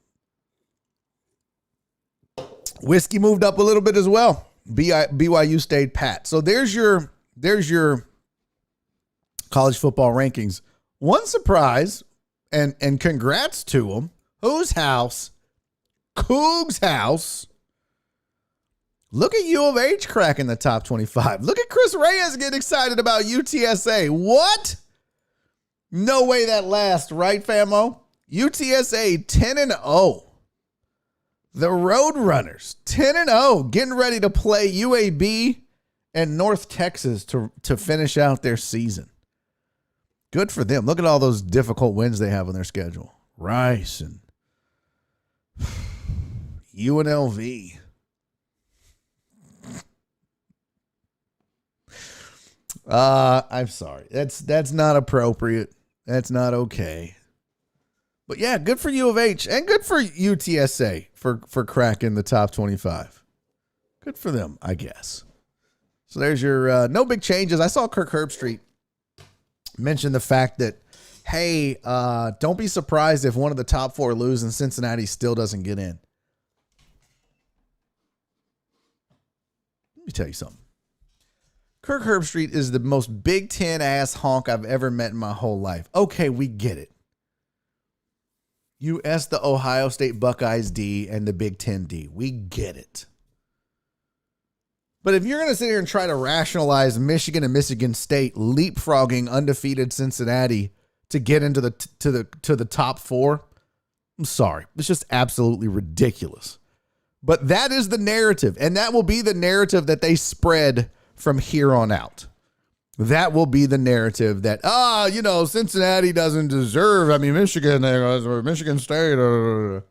Whiskey moved up a little bit as well. BYU stayed pat. So there's your college football rankings. One surprise, and congrats to them. Whose house? Coog's house. Look at U of H cracking the top 25. Look at Chris Reyes getting excited about UTSA. What? No way that lasts, right, famo? UTSA 10-0. The Roadrunners 10-0, getting ready to play UAB and North Texas to finish out their season. Good for them. Look at all those difficult wins they have on their schedule. Rice and UNLV. I'm sorry. That's not appropriate. That's not okay. But yeah, good for U of H and good for UTSA for cracking the top 25. Good for them, I guess. So there's your no big changes. I saw Kirk Herbstreit mention the fact that, hey, don't be surprised if one of the top 4 lose and Cincinnati still doesn't get in. Let me tell you something. Kirk Herbstreit is the most Big Ten ass honk I've ever met in my whole life. Okay, we get it. U.S., the Ohio State Buckeyes D, and the Big Ten D. We get it. But if you're going to sit here and try to rationalize Michigan and Michigan State leapfrogging undefeated Cincinnati to get into the top 4, I'm sorry. It's just absolutely ridiculous. But that is the narrative, and that will be the narrative that they spread from here on out. That will be the narrative that, Cincinnati doesn't deserve, Michigan State.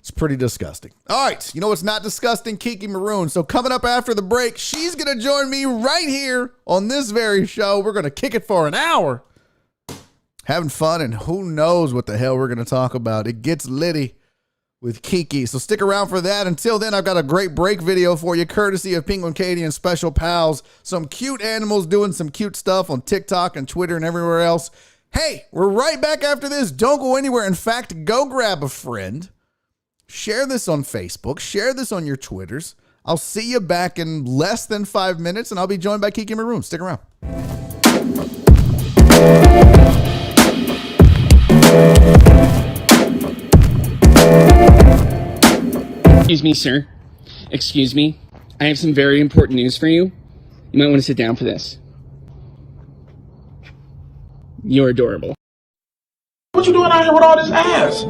It's pretty disgusting. All right. You know what's not disgusting? Kiki Maroon. So coming up after the break, she's going to join me right here on this very show. We're going to kick it for an hour. Having fun, and who knows what the hell we're going to talk about. It gets litty with Kiki. So stick around for that. Until then, I've got a great break video for you, courtesy of Penguin Katie and Special Pals. Some cute animals doing some cute stuff on TikTok and Twitter and everywhere else. Hey, we're right back after this. Don't go anywhere. In fact, go grab a friend. Share this on Facebook. Share this on your Twitters. I'll see you back in less than 5 minutes, and I'll be joined by Kiki Maroon. Stick around. Excuse me, sir. Excuse me. I have some very important news for you. You might want to sit down for this. You're adorable. What you doing out here with all this ass?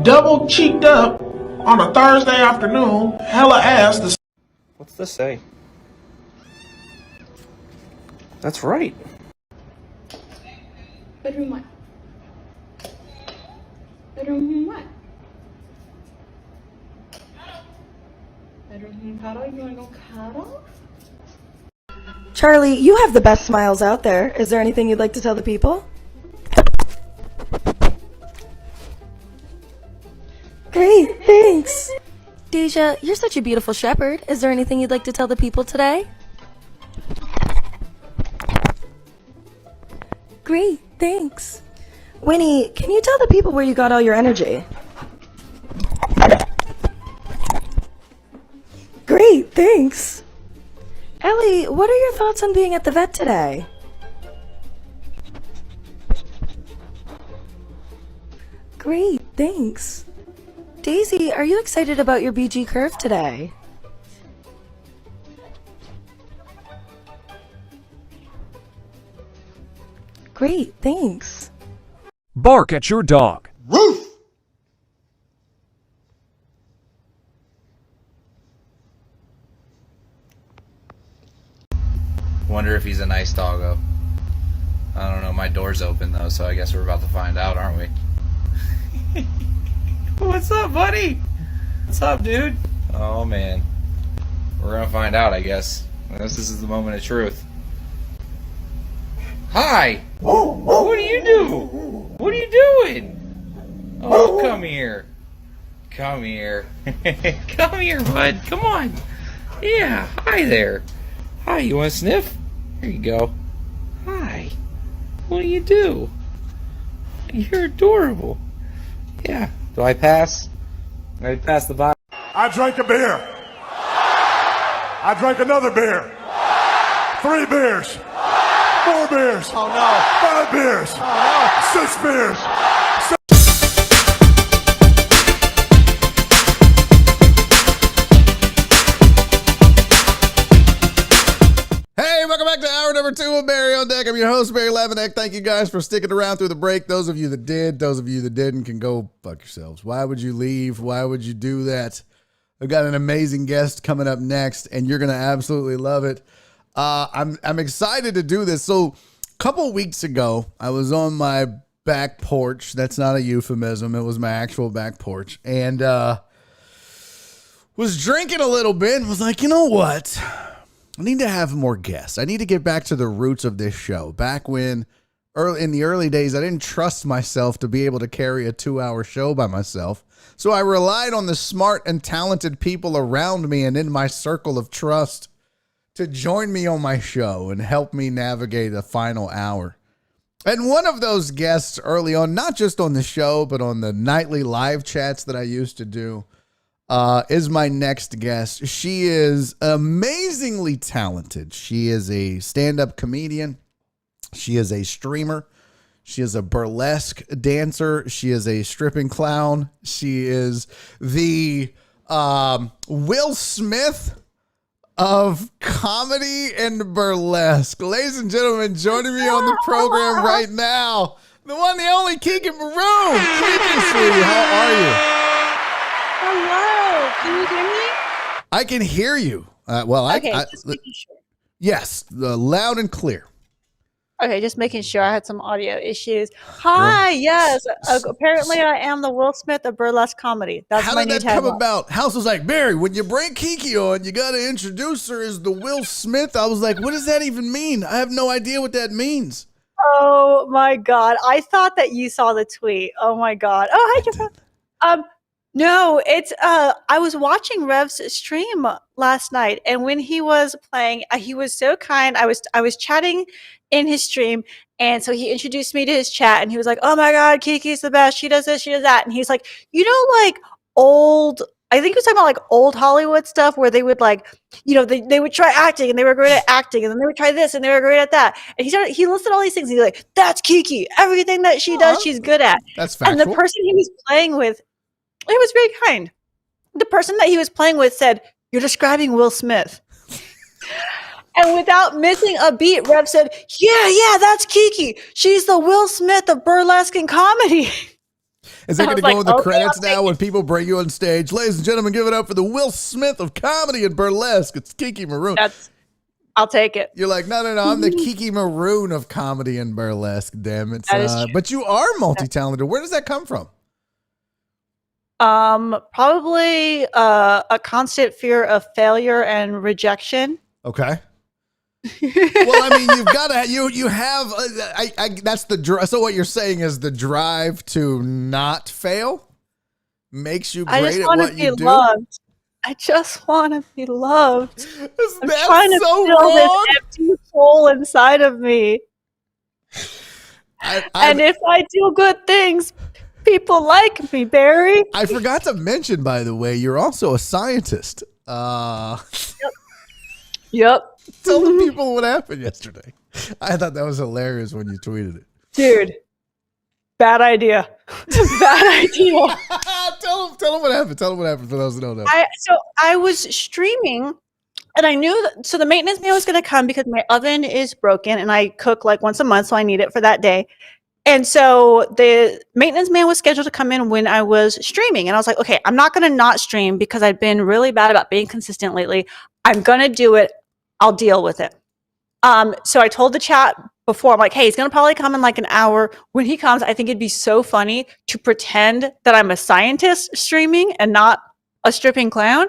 Double cheeked up on a Thursday afternoon, hella ass. What's this say? That's right. Bedroom what? Bedroom what? Bedroom cuddle? You wanna go cuddle? Charlie, you have the best smiles out there. Is there anything you'd like to tell the people? Great, thanks. Deja, you're such a beautiful shepherd. Is there anything you'd like to tell the people today? Great, thanks. Winnie, can you tell the people where you got all your energy? Great, thanks. Ellie, what are your thoughts on being at the vet today? Great, thanks. Daisy, are you excited about your BG curve today? Great, thanks. Bark at your dog. Roof! Wonder if he's a nice doggo. I don't know. My door's open though, so I guess we're about to find out, aren't we? What's up, buddy? What's up, dude? Oh man, we're gonna find out, I guess. This is the moment of truth. Hi. What do you do? What are you doing? Oh, come here. Come here. Come here, bud. Come on. Yeah. Hi there. Hi. You want to sniff? Here you go. Hi. What do you do? You're adorable. Yeah. Do I pass? I pass the bottle. I drank a beer. I drank another beer. 3 beers. 4 beers. Oh no. 5 beers. Oh 6 beers. Hey, welcome back to hour number 2 of Barry on Deck. I'm your host, Barry Laminack. Thank you guys for sticking around through the break. Those of you that did, those of you that didn't can go fuck yourselves. Why would you leave? Why would you do that? I've got an amazing guest coming up next, and you're going to absolutely love it. I'm excited to do this. So a couple weeks ago, I was on my back porch. That's not a euphemism. It was my actual back porch. And was drinking a little bit and was like, you know what? I need to have more guests. I need to get back to the roots of this show. Back when, in the early days, I didn't trust myself to be able to carry a 2-hour show by myself. So I relied on the smart and talented people around me and in my circle of trust to join me on my show and help me navigate the final hour. And one of those guests early on, not just on the show, but on the nightly live chats that I used to do, is my next guest. She is amazingly talented. She is a stand-up comedian. She is a streamer. She is a burlesque dancer. She is a stripping clown. She is the Will Smith of comedy and burlesque. Ladies and gentlemen, joining me on the program right now, the one, the only Kiki Maroon. Kiki, sweetie, how are you? Hello. Can you hear me? I can hear you. Okay, just making sure. Yes, loud and clear. Okay, just making sure. I had some audio issues. Hi, yes. Apparently, I am the Will Smith of burlesque comedy. That's How my did new that come tagline. about? House was like, Barry, when you bring Kiki on, you got to introduce her as the Will Smith. I was like, what does that even mean? I have no idea what that means. Oh my God! I thought that you saw the tweet. Oh my God! Oh hi, Jeff. No, it's I was watching Rev's stream last night, and when he was playing, he was so kind. I was chatting in his stream, and so he introduced me to his chat, and he was like, "Oh my God, Kiki's the best. She does this, she does that," and he's like, "You know, like old." I think he was talking about like old Hollywood stuff where they would like, you know, they would try acting and they were great at acting, and then they would try this and they were great at that. And he listed all these things. And he's like, "That's Kiki. Everything that she does, she's good at." That's factual. And the person he was playing with, it was very kind. The person that he was playing with said, "You're describing Will Smith." And without missing a beat, Rev said, yeah, that's Kiki. She's the Will Smith of burlesque and comedy. Is that going to I go was in the like, credits okay, now when people bring you on stage? Ladies and gentlemen, give it up for the Will Smith of comedy and burlesque. It's Kiki Maroon. I'll take it. You're like, no, I'm the Kiki Maroon of comedy and burlesque, damn it. That is true. But you are multi-talented. Where does that come from? Probably a constant fear of failure and rejection. Okay. Well, I mean, you've got to, you have, that's the drive. So what you're saying is the drive to not fail makes you great at what you do? Loved. I just want to be loved. I'm That's trying to so fill wrong. this empty hole inside of me. And if I do good things, people like me, Barry. I forgot to mention, by the way, you're also a scientist. Yep. Tell the people what happened yesterday. I thought that was hilarious when you tweeted it. Dude, bad idea. Bad idea. Tell them what happened. Tell them what happened for those who don't know. So I was streaming And I knew that, so the maintenance man was going to come because my oven is broken and I cook like once a month, so I need it for that day. And so the maintenance man was scheduled to come in when I was streaming. And I was like, okay, I'm not going to not stream because I've been really bad about being consistent lately. I'm going to do it. I'll deal with it. So I told the chat before, I'm like, hey, he's going to probably come in like an hour. When he comes, I think it'd be so funny to pretend that I'm a scientist streaming and not a stripping clown.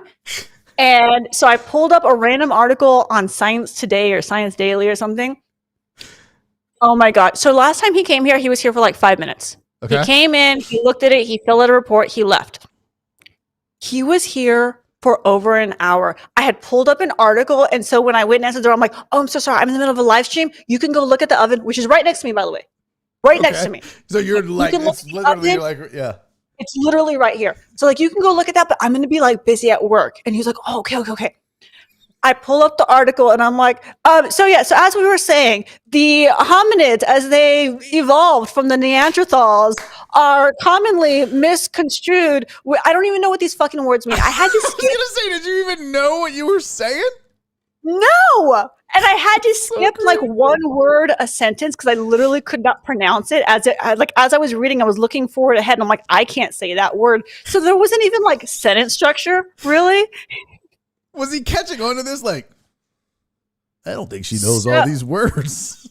And so I pulled up a random article on Science Today or Science Daily or something. Oh my God. So last time he came here, he was here for like 5 minutes. Okay. He came in, he looked at it, he filled out a report, he left. He was here for over an hour. I had pulled up an article, and so when I went and answered the door, I'm like, oh, I'm so sorry. I'm in the middle of a live stream. You can go look at the oven, which is right next to me, by the way. Right next to me. So you're like, it's literally like, yeah. It's literally right here. So like, you can go look at that, but I'm going to be like busy at work. And he's like, oh, okay. I pull up the article and I'm like, so as we were saying, the hominids, as they evolved from the Neanderthals, are commonly misconstrued. I don't even know what these fucking words mean. I had to skip. I was going to say, did you even know what you were saying? No. And I had to skip like one word a sentence because I literally could not pronounce it. As I was reading, I was looking forward ahead and I'm like, I can't say that word. So there wasn't even like sentence structure, really. Was he catching on to this? Like, I don't think she knows all these words.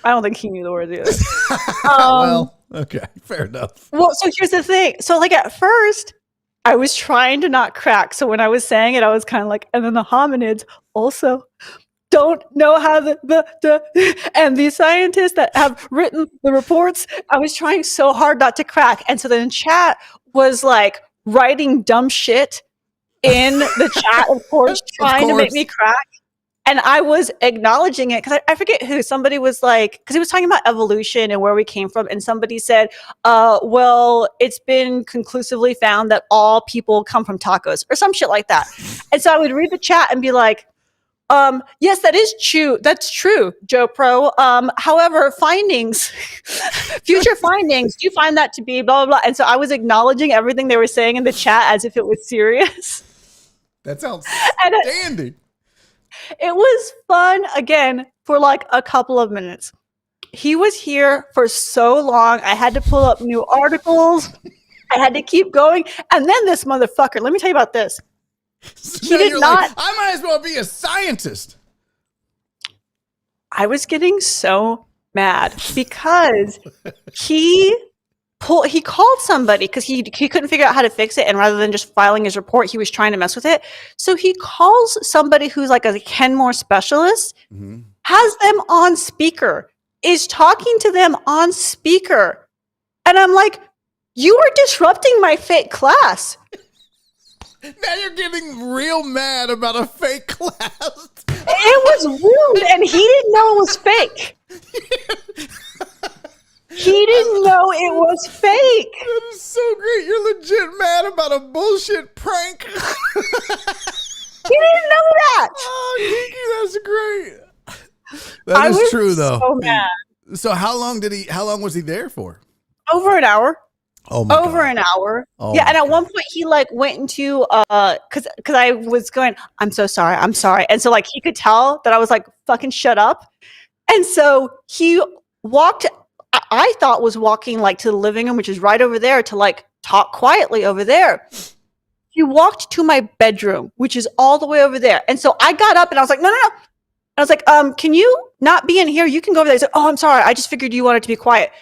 I don't think he knew the words either. Well, okay, fair enough. Well, so here's the thing. So like at first, I was trying to not crack. So when I was saying it, I was kind of like, and then the hominids also don't know how and the scientists that have written the reports, I was trying so hard not to crack. And so then chat was like writing dumb shit in the chat, of course, trying to make me crack. And I was acknowledging it because I forget who. Somebody was like, because he was talking about evolution and where we came from. And somebody said, well, it's been conclusively found that all people come from tacos or some shit like that. And so I would read the chat and be like, yes, that is true. That's true, Joe Pro. However, future findings, do you find that to be blah, blah, blah. And so I was acknowledging everything they were saying in the chat as if it was serious. That sounds outstanding. It was fun, again, for like a couple of minutes. He was here for so long. I had to pull up new articles. I had to keep going. And then this motherfucker, let me tell you about this. So he did not. Like, I might as well be a scientist. I was getting so mad because he called somebody because he couldn't figure out how to fix it, and rather than just filing his report, he was trying to mess with it. So he calls somebody who's like a Kenmore specialist, has them on speaker, is talking to them on speaker, and I'm like, you are disrupting my fake class. Now you're getting real mad about a fake class. It was rude, and he didn't know it was fake. He didn't know it was fake. That is so great. You're legit mad about a bullshit prank. He didn't know that. Oh, Kiki, that's great. That is true, though. So mad. So how long was he there for? Over an hour. Oh my Over God. an hour. Oh yeah, and at one point he like went into because I was going, I'm so sorry, I'm sorry. And so like he could tell that I was like, fucking shut up. And so he walked, I thought was walking like to the living room, which is right over there, to like talk quietly over there. He walked to my bedroom, which is all the way over there. And so I got up and I was like, no. I was like, can you not be in here? You can go over there. He said, oh, I'm sorry. I just figured you wanted to be quiet.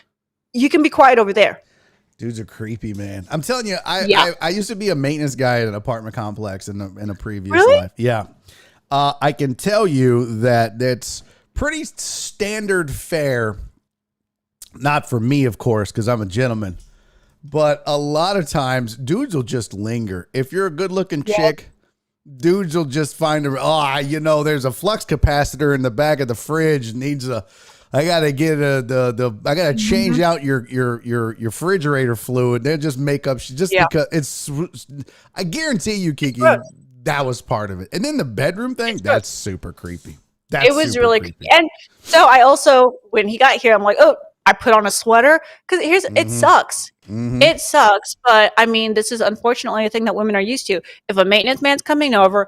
You can be quiet over there. Dudes are creepy, man. I'm telling you, I used to be a maintenance guy at an apartment complex in a previous life. Yeah. I can tell you that that's pretty standard fare. Not for me, of course, because I'm a gentleman. But a lot of times, dudes will just linger. If you're a good-looking chick, dudes will just find there's a flux capacitor in the back of the fridge. I gotta get I gotta change out your refrigerator fluid. They'll just make up because I guarantee you, Kiki, that was part of it. And then the bedroom thing, that's super creepy. It was really creepy. And so I also, when he got here, I'm like, oh, I put on a sweater because it sucks. It sucks, but I mean, this is unfortunately a thing that women are used to. If a maintenance man's coming over,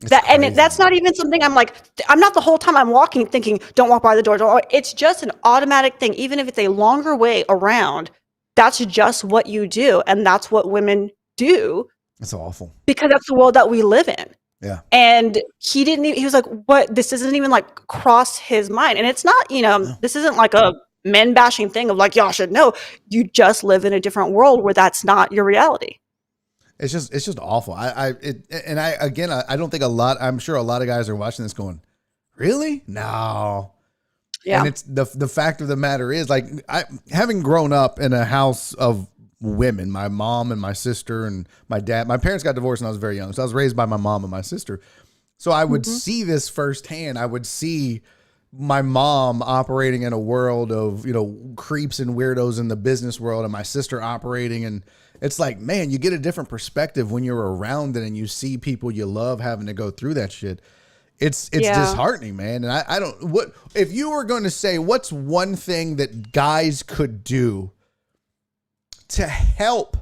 That's not even something I'm like, I'm not the whole time I'm walking thinking, don't walk by the door. It's just an automatic thing. Even if it's a longer way around, that's just what you do. And that's what women do. It's awful. Because that's the world that we live in. Yeah. And he was like, what? This doesn't even like cross his mind. And it's not, this isn't like a men bashing thing of like, y'all should know. You just live in a different world where that's not your reality. It's just awful. I don't think I'm sure a lot of guys are watching this going, really? No. Yeah. And it's the fact of the matter is, like, having grown up in a house of women, my mom and my sister and my dad, my parents got divorced when I was very young. So I was raised by my mom and my sister. So I would see this firsthand. I would see my mom operating in a world of, creeps and weirdos in the business world, and my sister operating. And it's like, man, you get a different perspective when you're around it and you see people you love having to go through that shit. It's disheartening, man. And I don't, what, if you were going to say, what's one thing that guys could do to help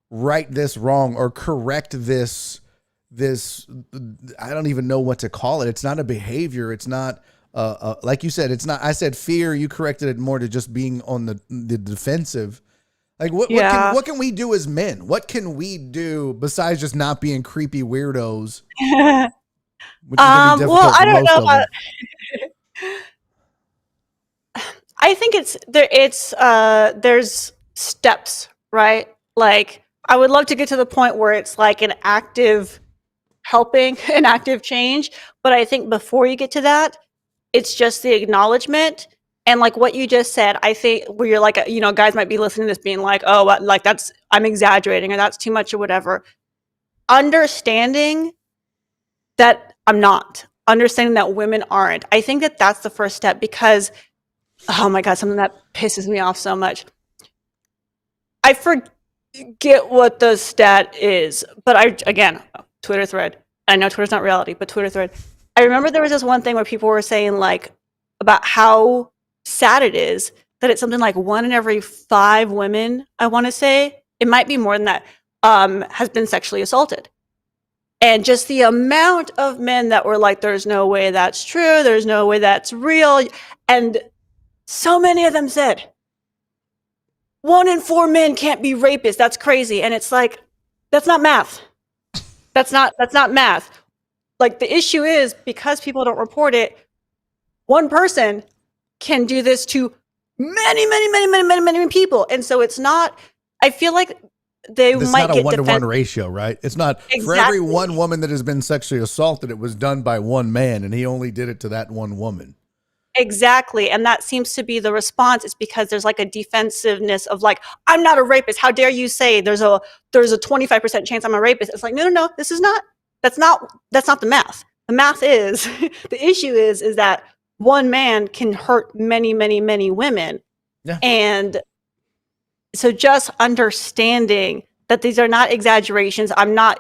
right this wrong or correct this, I don't even know what to call it. It's not a behavior. It's not, like you said, it's not, I said fear. You corrected it more to just being on the defensive. Like what can we do as men? What can we do besides just not being creepy weirdos? Which is gonna be difficult I for don't most know of about, I think there's steps, right? Like I would love to get to the point where it's like an active helping, an active change. But I think before you get to that, it's just the acknowledgement. And like what you just said, I think where you're like, guys might be listening to this being like, oh, like I'm exaggerating or that's too much or whatever. Understanding that I'm not. Understanding that women aren't. I think that that's the first step because, oh my God, something that pisses me off so much. I forget what the stat is, but Twitter thread. I know Twitter's not reality, but Twitter thread. I remember there was this one thing where people were saying like about how sad it is that it's something like 1 in every 5 women, I want to say, it might be more than that, has been sexually assaulted. And just the amount of men that were like, there's no way that's true. There's no way that's real. And so many of them said, 1 in 4 men can't be rapists. That's crazy. And it's like, that's not math. That's not math. Like the issue is because people don't report it, one person can do this to many people. And so it's not, I feel like it's not a 1-to-1 ratio, right? It's not for every one woman that has been sexually assaulted, it was done by one man and he only did it to that one woman. Exactly. And that seems to be the response. It's because there's like a defensive-ness of like, I'm not a rapist. How dare you say there's a 25% chance I'm a rapist? It's like, no, this is not, that's not the math. The math is, the issue is that one man can hurt many women. Yeah. And so just understanding that these are not exaggerations.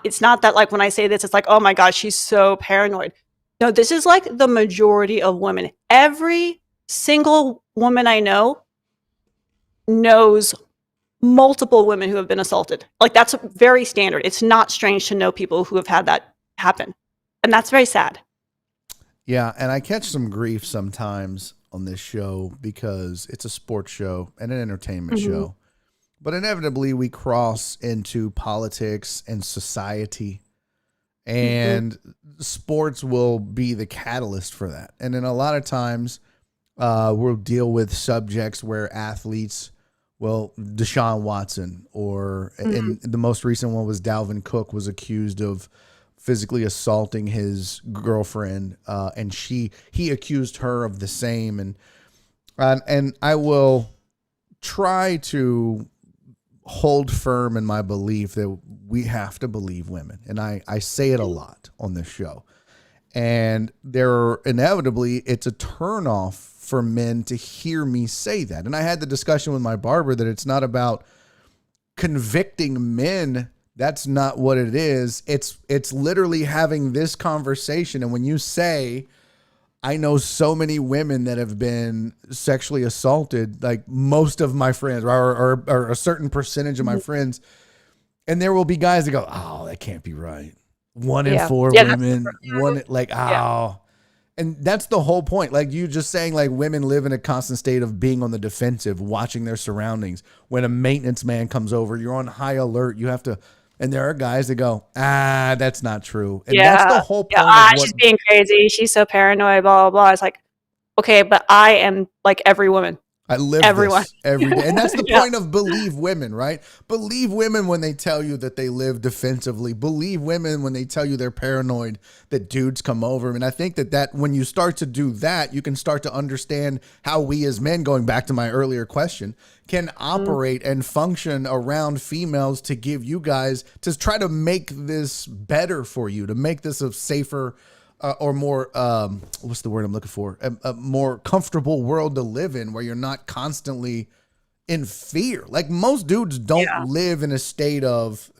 It's not that like when I say this, it's like, oh my gosh, she's so paranoid. No, this is like the majority of women. Every single woman I know knows multiple women who have been assaulted. Like that's very standard. It's not strange to know people who have had that happen. And that's very sad. Yeah. And I catch some grief sometimes on this show because it's a sports show and an entertainment show. But inevitably we cross into politics and society. And sports will be the catalyst for that. And then a lot of times we'll deal with subjects where athletes, Deshaun Watson, or and the most recent one was Dalvin Cook was accused of physically assaulting his girlfriend. And he accused her of the same. And I will try to hold firm in my belief that we have to believe women. And I say it a lot on this show. And inevitably, it's a turnoff for men to hear me say that. And I had the discussion with my barber that it's not about convicting men. That's not what it is. It's literally having this conversation. And when you say, I know so many women that have been sexually assaulted, like most of my friends or a certain percentage of my friends. And there will be guys that go, oh, that can't be right. 1 in Yeah. 4 Yeah, that's women, one like Yeah. and that's the whole point. Like you just saying, like women live in a constant state of being on the defensive, watching their surroundings. When a maintenance man comes over, you're on high alert. You have to, and there are guys that go, that's not true. And that's the whole point of what she's being crazy. She's so paranoid, blah, blah, blah. It's like, okay, but I am like every woman. I live Everyone. this every day. And that's the Yeah. point of believe women, right? Believe women when they tell you that they live defensively. Believe women when they tell you they're paranoid that dudes come over. And I think that when you start to do that, you can start to understand how we as men, going back to my earlier question, can operate and function around females to give you guys, to try to make this better for you, to make this a safer or more, what's the word I'm looking for? A more comfortable world to live in, where you're not constantly in fear. Like most dudes don't live in a state of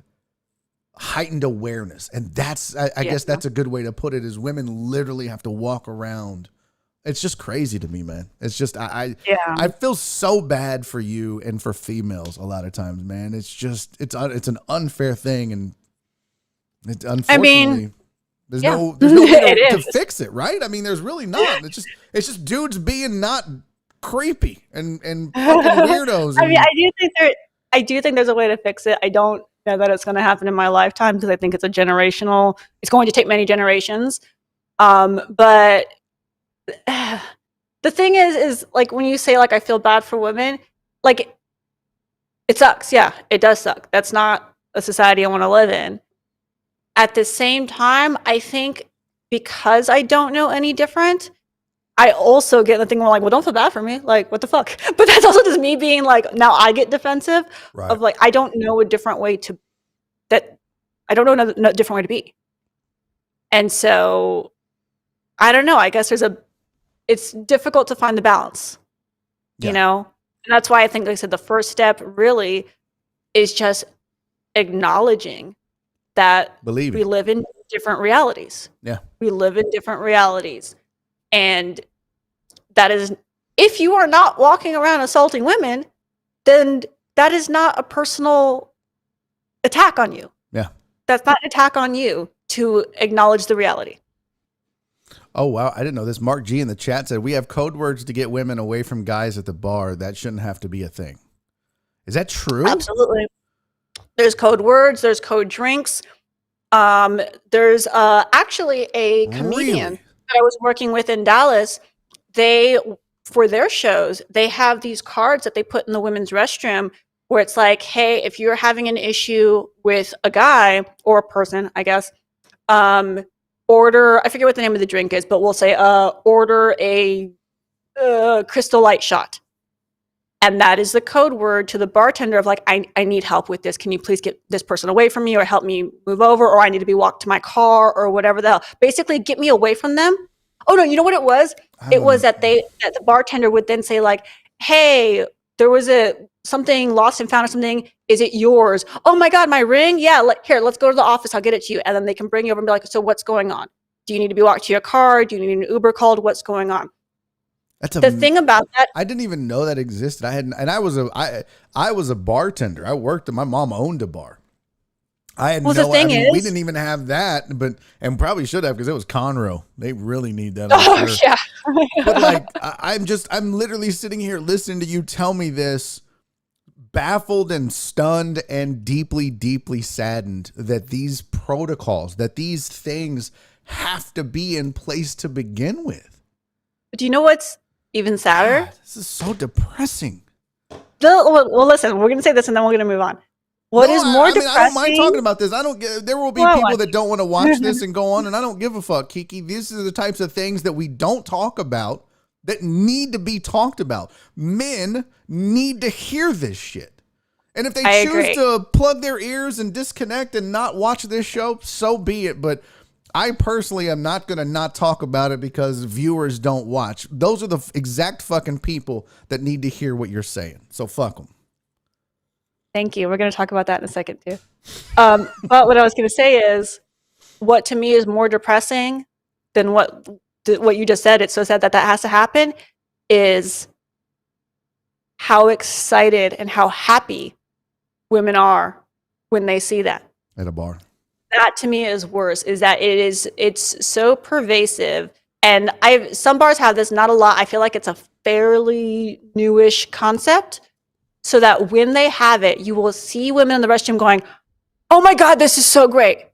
heightened awareness. And that's, I guess that's a good way to put it, is women literally have to walk around. It's just crazy to me, man. It's just, I feel so bad for you and for females a lot of times, man. It's just, it's an unfair thing. And it, unfortunately, there's no way to fix it, right? I mean, there's really not. It's just dudes being not creepy and fucking weirdos. I mean, I do think there's a way to fix it. I don't know that it's going to happen in my lifetime, because I think it's it's going to take many generations. But the thing is like when you say like I feel bad for women, like it sucks. Yeah, it does suck. That's not a society I want to live in. At the same time, I think because I don't know any different, I also get the thing where like, well, don't feel bad for me. Like, what the fuck? But that's also just me being like, now I get defensive of like, I don't know a different way to be. And so I don't know. I guess it's difficult to find the balance, you know? And that's why I think, like I said, the first step really is just acknowledging that we live in different realities. Yeah. We live in different realities. And that is, if you are not walking around assaulting women, then that is not a personal attack on you. Yeah. That's not an attack on you to acknowledge the reality. Oh, wow. I didn't know this. Mark G in the chat said, we have code words to get women away from guys at the bar. That shouldn't have to be a thing. Is that true? Absolutely. There's code words. There's code drinks. There's actually a comedian that I was working with in Dallas. For their shows, they have these cards that they put in the women's restroom where it's like, hey, if you're having an issue with a guy or a person, I guess, order, I forget what the name of the drink is, but we'll say, order a Crystal Light shot. And that is the code word to the bartender of like, I need help with this. Can you please get this person away from me, or help me move over, or I need to be walked to my car, or whatever the hell. Basically, get me away from them. Oh no, you know what it was? It was that the bartender would then say like, hey, there was something lost and found or something. Is it yours? Oh my God, my ring? Yeah, let's go to the office. I'll get it to you. And then they can bring you over and be like, so what's going on? Do you need to be walked to your car? Do you need an Uber called? What's going on? The thing about that, I didn't even know that existed. I was a bartender. I worked. My mom owned a bar. I had we didn't even have that, and probably should have, because it was Conroe. They really need that. Yeah. But like, I'm literally sitting here listening to you tell me this, baffled and stunned and deeply, deeply saddened that these protocols, that these things have to be in place to begin with. Do you know what's even sadder? God, this is so depressing. Well, listen, we're going to say this and then we're going to move on. What is more depressing? I don't mind talking about this. There will be people that don't want to watch this and go on, and I don't give a fuck, Kiki. These are the types of things that we don't talk about that need to be talked about. Men need to hear this shit. And if they choose to plug their ears and disconnect and not watch this show, so be it. But I personally am not going to not talk about it because viewers don't watch. Those are the exact fucking people that need to hear what you're saying. So fuck them. Thank you. We're going to talk about that in a second too. But what I was going to say is, what to me is more depressing than what you just said. It's so sad that has to happen, is how excited and how happy women are when they see that at a bar. that to me is worse, is that it's so pervasive. And some bars have this, not a lot. I feel like it's a fairly newish concept, so that when they have it, you will see women in the restroom going, "Oh my God, this is so great."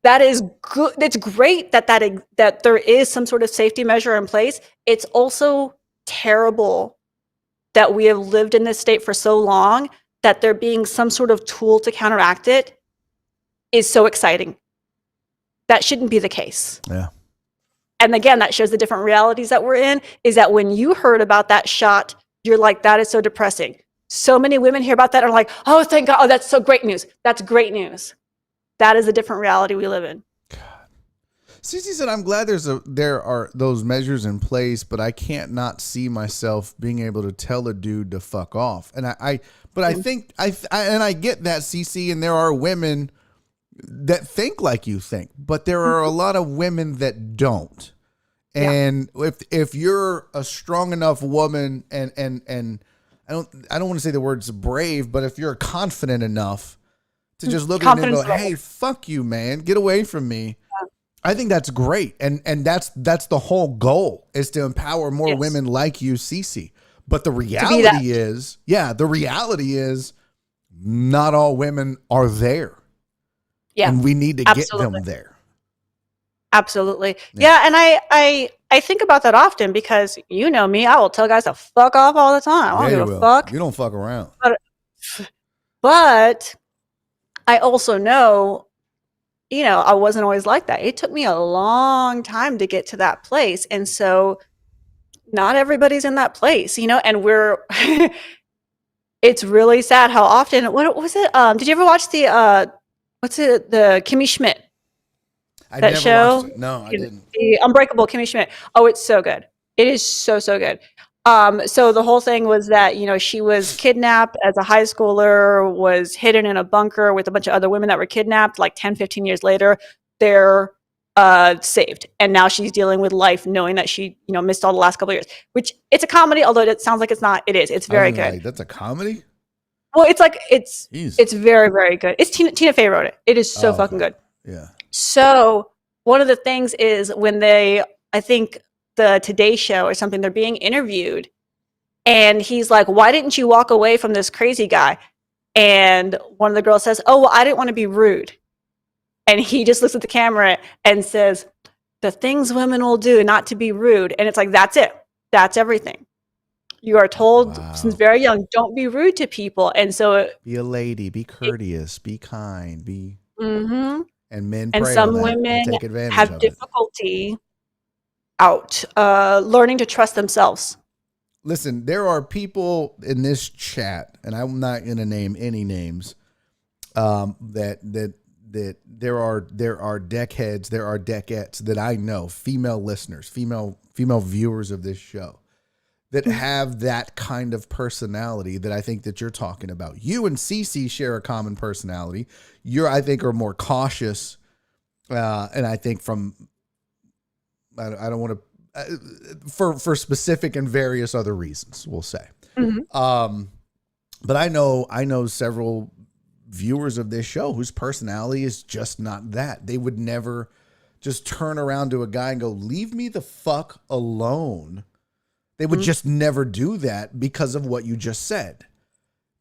That is good. It's great that there is some sort of safety measure in place. It's also terrible that we have lived in this state for so long that there being some sort of tool to counteract it is so exciting. That shouldn't be the case. Yeah. And again, that shows the different realities that we're in, is that when you heard about that shot, you're like, that is so depressing. So many women hear about that and are like, oh, thank God. Oh, that's so great news. That's great news. That is a different reality we live in. Cece said, I'm glad there are those measures in place, but I can't not see myself being able to tell a dude to fuck off. And I think I get that, Cece, and there are women that think like you think, but there are a lot of women that don't. And if you're a strong enough woman and I don't want to say the words brave, but if you're confident enough to just look at him and go, hey, fuck you, man, get away from me. I think that's great. And that's the whole goal, is to empower more women like you, Cece. But the reality is, not all women are there. Yeah. And we need to get them there. Absolutely. Yeah. And I think about that often, because you know me, I will tell guys to fuck off all the time. I don't give a fuck. You don't fuck around. But I also know, I wasn't always like that. It took me a long time to get to that place. And so not everybody's in that place, and it's really sad how often, what was it? Did you ever watch the Kimmy Schmidt? I never watched it. No, I didn't. The Unbreakable Kimmy Schmidt. Oh, it's so good. It is so, so good. So the whole thing was that, she was kidnapped as a high schooler, was hidden in a bunker with a bunch of other women that were kidnapped. Like 10, 15 years later, they're saved. And now she's dealing with life knowing that she, missed all the last couple of years, which it's a comedy, although it sounds like it's not. It is. It's very good. Like, that's a comedy? Well, it's like, it's very, very good. It's Tina Fey wrote it. It is so fucking good. Yeah. So one of the things is when I think the Today Show or something, they're being interviewed, and he's like, why didn't you walk away from this crazy guy? And one of the girls says, oh, well, I didn't want to be rude. And he just looks at the camera and says, the things women will do not to be rude. And it's like, that's it. That's everything. You are told since very young, don't be rude to people. And so be a lady, be courteous, be kind, be. Mm-hmm. And men and prey some on that women and take advantage have of difficulty learning to trust themselves. Listen, there are people in this chat, and I'm not going to name any names, that there are deckheads, there are deckettes that I know, female listeners, female viewers of this show, that have that kind of personality that I think that you're talking about. You and Cece share a common personality. I think, are more cautious, and I think I don't want to, for specific and various other reasons, we'll say. Mm-hmm. But I know several viewers of this show whose personality is just not that. They would never just turn around to a guy and go, leave me the fuck alone. They would just never do that because of what you just said.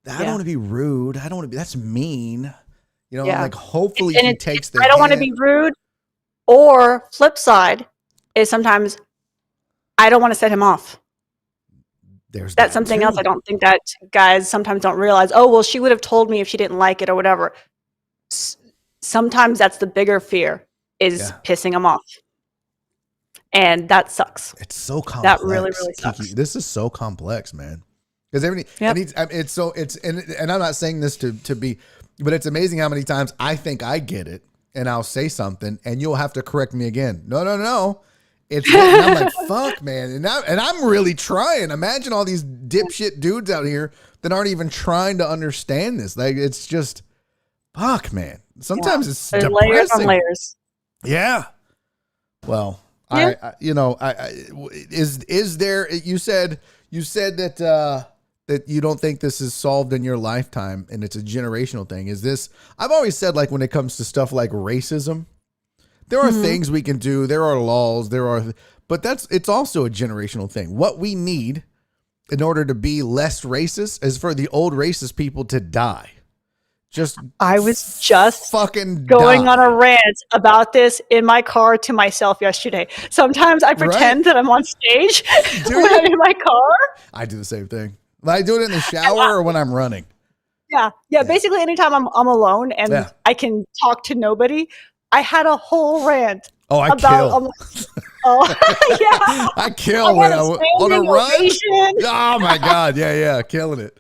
I don't want to be rude. I don't want to be, that's mean. Like, hopefully he takes the I don't want to be rude. Or flip side is sometimes I don't want to set him off. That's something else I don't think that guys sometimes don't realize. Oh, well, she would have told me if she didn't like it or whatever. Sometimes that's the bigger fear, is pissing him off. And that sucks. It's so complex. That really, really sucks. Kiki, this is so complex, man. Because and I'm not saying this to be, but it's amazing how many times I think I get it and I'll say something and you'll have to correct me again. No. And I'm like, fuck, man. And I'm really trying. Imagine all these dipshit dudes out here that aren't even trying to understand this. Like, it's just, fuck, man. Sometimes it's there's depressing. Layers on layers. Yeah. Well, is there, you said that that you don't think this is solved in your lifetime and it's a generational thing? Is this, I've always said, like, when it comes to stuff like racism, there are things we can do. There are laws. But it's also a generational thing. What we need in order to be less racist is for the old racist people to die. I was just fucking going on a rant about this in my car to myself yesterday. Sometimes I pretend that I'm on stage when I'm in my car. I do the same thing. I do it in the shower or when I'm running. Yeah. Basically, anytime I'm alone and I can talk to nobody, I had a whole rant. I kill. I kill when I on a run. Oh my God. Yeah. Killing it.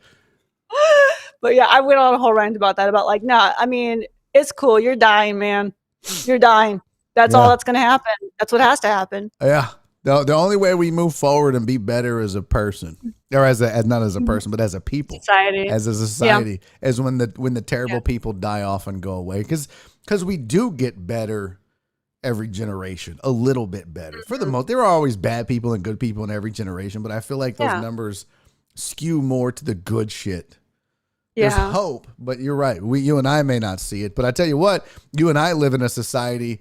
But yeah, I went on a whole rant about that. About like, nah, I mean, it's cool. You're dying, man. You're dying. That's all that's going to happen. That's what has to happen. Yeah. The only way we move forward and be better as a person, or as not as a person, but as a people, as a society, is when the terrible people die off and go away. Because we do get better every generation, a little bit better. For the most, there are always bad people and good people in every generation, but I feel like those numbers skew more to the good shit. There's hope, but you're right. You and I may not see it, but I tell you what, you and I live in a society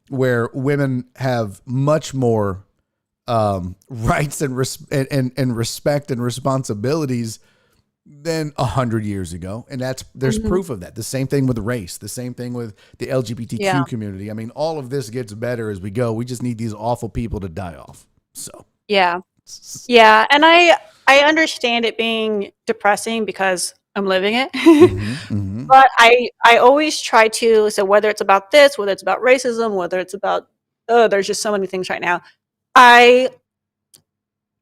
where women have much more rights and respect and responsibilities than 100 years ago. And there's proof of that. The same thing with race, the same thing with the LGBTQ community. I mean, all of this gets better as we go. We just need these awful people to die off. So, yeah. And I understand it being depressing because I'm living it. But I always try to, so whether it's about this, whether it's about racism, whether it's about, there's just so many things right now. I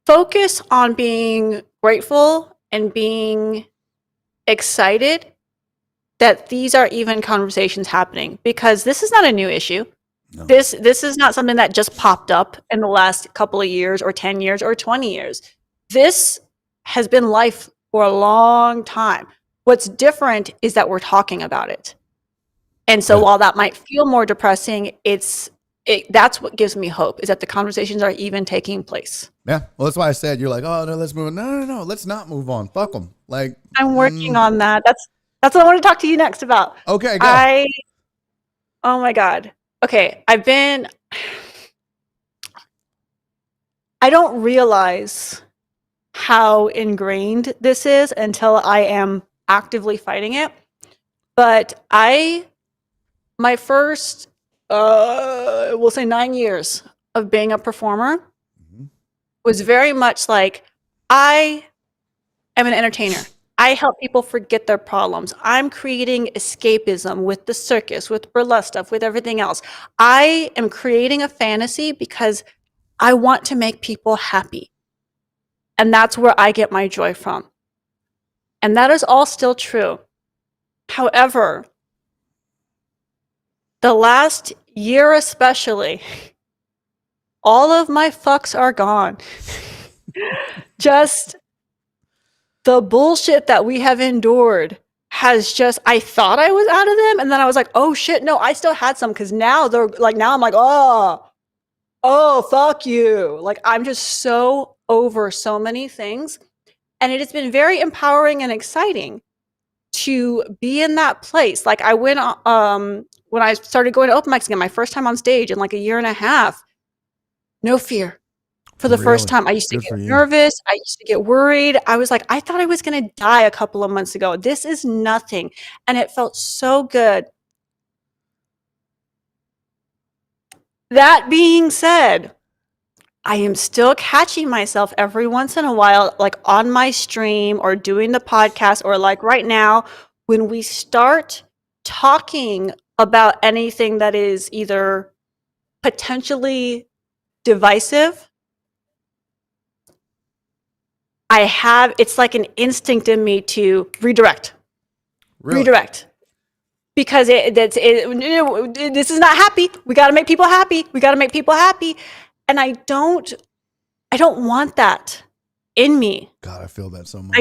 focus on being grateful and being excited that these are even conversations happening, because this is not a new issue. No. This is not something that just popped up in the last couple of years or 10 years or 20 years. This has been life for a long time. What's different is that we're talking about it. And so while that might feel more depressing, that's what gives me hope, is that the conversations are even taking place. Yeah. Well, that's why I said, you're like, oh, no, let's move on. No. Let's not move on. Fuck them. Like, I'm working on that. That's what I want to talk to you next about. Okay, go. Oh my God. Okay. I don't realize how ingrained this is until I am actively fighting it. But my first, we'll say 9 years of being a performer was very much like, I am an entertainer. I help people forget their problems. I'm creating escapism with the circus, with burlesque stuff, with everything else. I am creating a fantasy because I want to make people happy. And that's where I get my joy from. And that is all still true. However, the last year especially, all of my fucks are gone. Just the bullshit that we have endured has just, I thought I was out of them. And then I was like, oh shit, no, I still had some. Cause now I'm like, oh, fuck you. Like, I'm just so over so many things. And it has been very empowering and exciting to be in that place. Like, I went, when I started going to open mics again, my first time on stage in like a year and a half, no fear. For the first time, I used to get nervous. I used to get worried. I was like, I thought I was going to die a couple of months ago. This is nothing. And it felt so good. That being said, I am still catching myself every once in a while, like on my stream or doing the podcast, or like right now, when we start talking about anything that is either potentially divisive, it's like an instinct in me to redirect. Really? Redirect. Because this is not happy. We got to make people happy. And I don't want that in me. God, I feel that so much.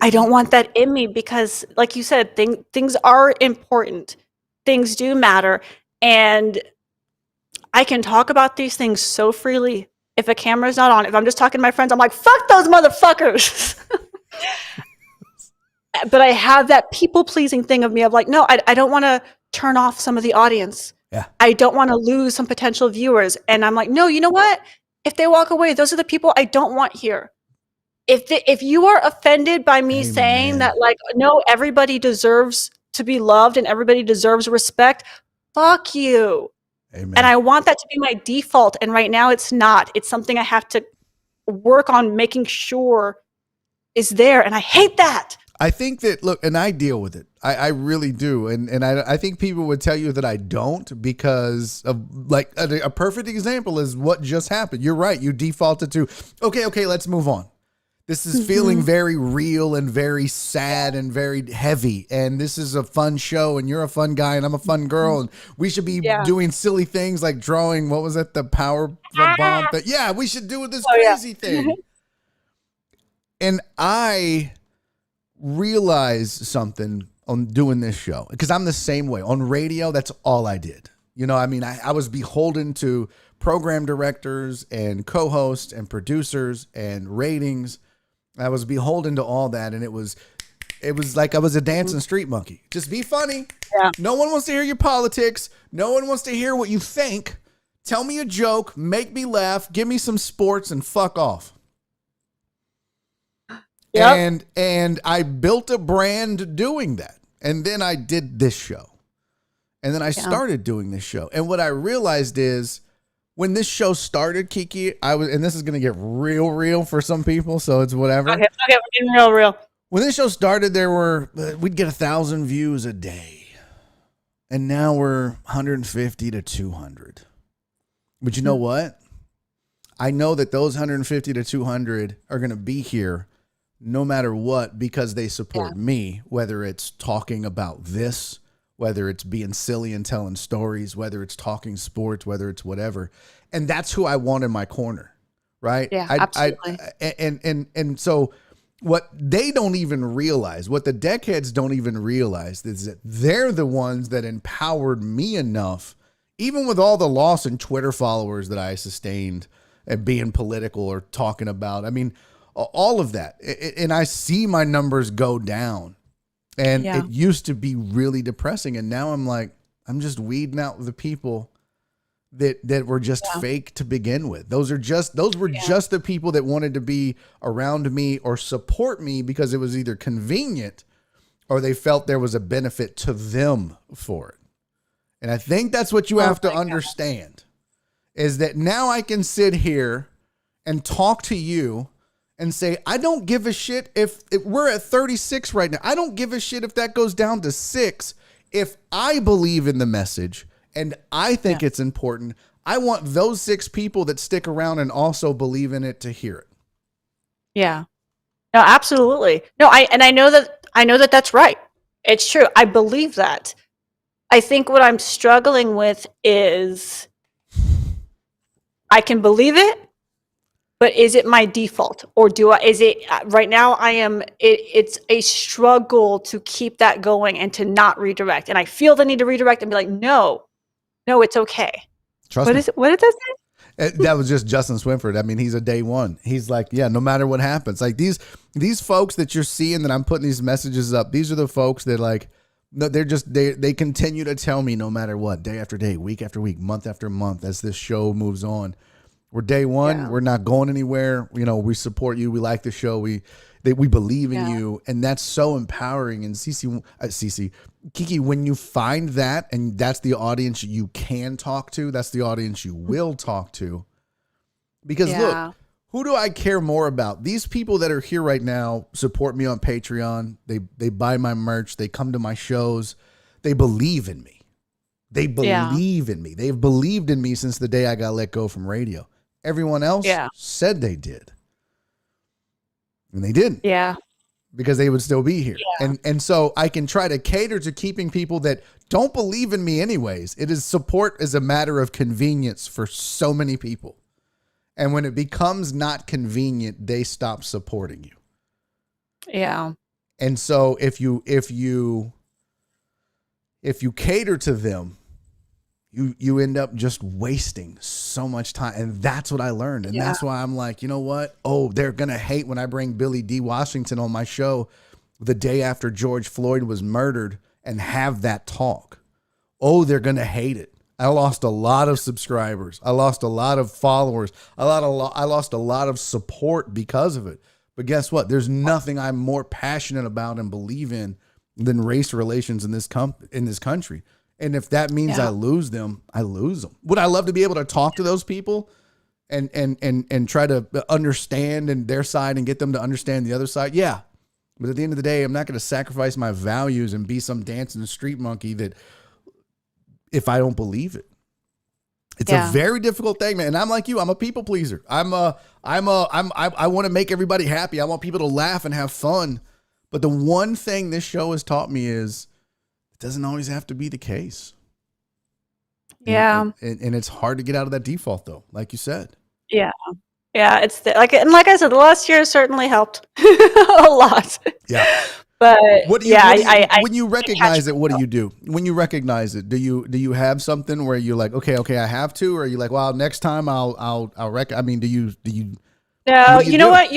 I don't want that in me, because like you said, things are important. Things do matter. And I can talk about these things so freely if a camera's not on, if I'm just talking to my friends, I'm like, fuck those motherfuckers. But I have that people pleasing thing of me of like, no, I don't want to turn off some of the audience. Yeah. I don't want to lose some potential viewers. And I'm like, no, you know what? If they walk away, those are the people I don't want here. If you are offended by me saying that, like, no, everybody deserves to be loved and everybody deserves respect, fuck you. Amen. And I want that to be my default. And right now it's not. It's something I have to work on making sure is there. And I hate that. I think that, look, and I deal with it. I really do. And I think people would tell you that I don't, because of, like, a perfect example is what just happened. You're right. You defaulted to, okay, let's move on. This is feeling very real and very sad and very heavy. And this is a fun show, and you're a fun guy and I'm a fun girl. And we should be doing silly things like drawing, what was it? The power bomb. Yeah, we should do this crazy thing. And I realized something on doing this show, because I'm the same way on radio. That's all I did. You know, I mean, I was beholden to program directors and co-hosts and producers and ratings. I was beholden to all that. And it was like I was a dancing street monkey. Just be funny. Yeah. No one wants to hear your politics. No one wants to hear what you think. Tell me a joke, make me laugh, give me some sports, and fuck off. Yep. And I built a brand doing that. And then I did this show. And then I started doing this show. And what I realized is, when this show started, Kiki, and this is going to get real for some people, so it's whatever. Okay, we're getting real. When this show started, we'd get 1,000 views a day. And now we're 150 to 200. But you know what? I know that those 150 to 200 are going to be here no matter what, because they support me, whether it's talking about this, whether it's being silly and telling stories, whether it's talking sports, whether it's whatever. And that's who I want in my corner, right? Yeah, absolutely. And so what they don't even realize, what the deckheads don't even realize, is that they're the ones that empowered me enough, even with all the loss in Twitter followers that I sustained and being political or talking about. I mean, all of that. And I see my numbers go down. And it used to be really depressing. And now I'm like, I'm just weeding out the people that were just fake to begin with. Those were just the people that wanted to be around me or support me because it was either convenient or they felt there was a benefit to them for it. And I think that's what you have to understand, is that now I can sit here and talk to you and say, I don't give a shit if we're at 36 right now. I don't give a shit if that goes down to 6. If I believe in the message and I think it's important, I want those 6 people that stick around and also believe in it to hear it. Yeah. No, absolutely. No, I know that that's right. It's true. I believe that. I think what I'm struggling with is I can believe it, but is it my default, or is it right now? It's a struggle to keep that going and to not redirect. And I feel the need to redirect and be like, no, it's okay. Trust me. What did that say? That was just Justin Swinford. I mean, he's a day one. He's like, yeah, no matter what happens, like these folks that you're seeing that I'm putting these messages up, these are the folks that, like, no, they continue to tell me no matter what, day after day, week after week, month after month, as this show moves on. We're day one. Yeah. We're not going anywhere. You know, we support you. We like the show. We believe in you. And that's so empowering. And Kiki, when you find that, and that's the audience you can talk to, that's the audience you will talk to. Because look, who do I care more about? These people that are here right now support me on Patreon. They buy my merch. They come to my shows. They believe in me. They believe in me. They've believed in me since the day I got let go from radio. Everyone else said they did. And they didn't. Yeah. Because they would still be here. Yeah. And so I can try to cater to keeping people that don't believe in me anyways. Support is a matter of convenience for so many people. And when it becomes not convenient, they stop supporting you. Yeah. And so if you cater to them, you end up just wasting so much time. And that's what I learned. And that's why I'm like, you know what? Oh, they're going to hate when I bring Billy D. Washington on my show the day after George Floyd was murdered and have that talk. Oh, they're going to hate it. I lost a lot of subscribers. I lost a lot of followers. I lost a lot of support because of it. But guess what? There's nothing I'm more passionate about and believe in than race relations in this country. And if that means I lose them, I lose them. Would I love to be able to talk to those people and try to understand their side and get them to understand the other side? Yeah. But at the end of the day, I'm not going to sacrifice my values and be some dancing street monkey that if I don't believe it. It's a very difficult thing, man. And I'm like you. I'm a people pleaser. I want to make everybody happy. I want people to laugh and have fun. But the one thing this show has taught me is it doesn't always have to be the case. Yeah. And it's hard to get out of that default, though, like you said. Yeah. Yeah. Like I said, the last year certainly helped a lot. Yeah. But when you recognize it, what do you do? When you recognize it, do you have something where you're like, okay, I have to, or are you like, well, next time I'll I mean, do you? No, you know what?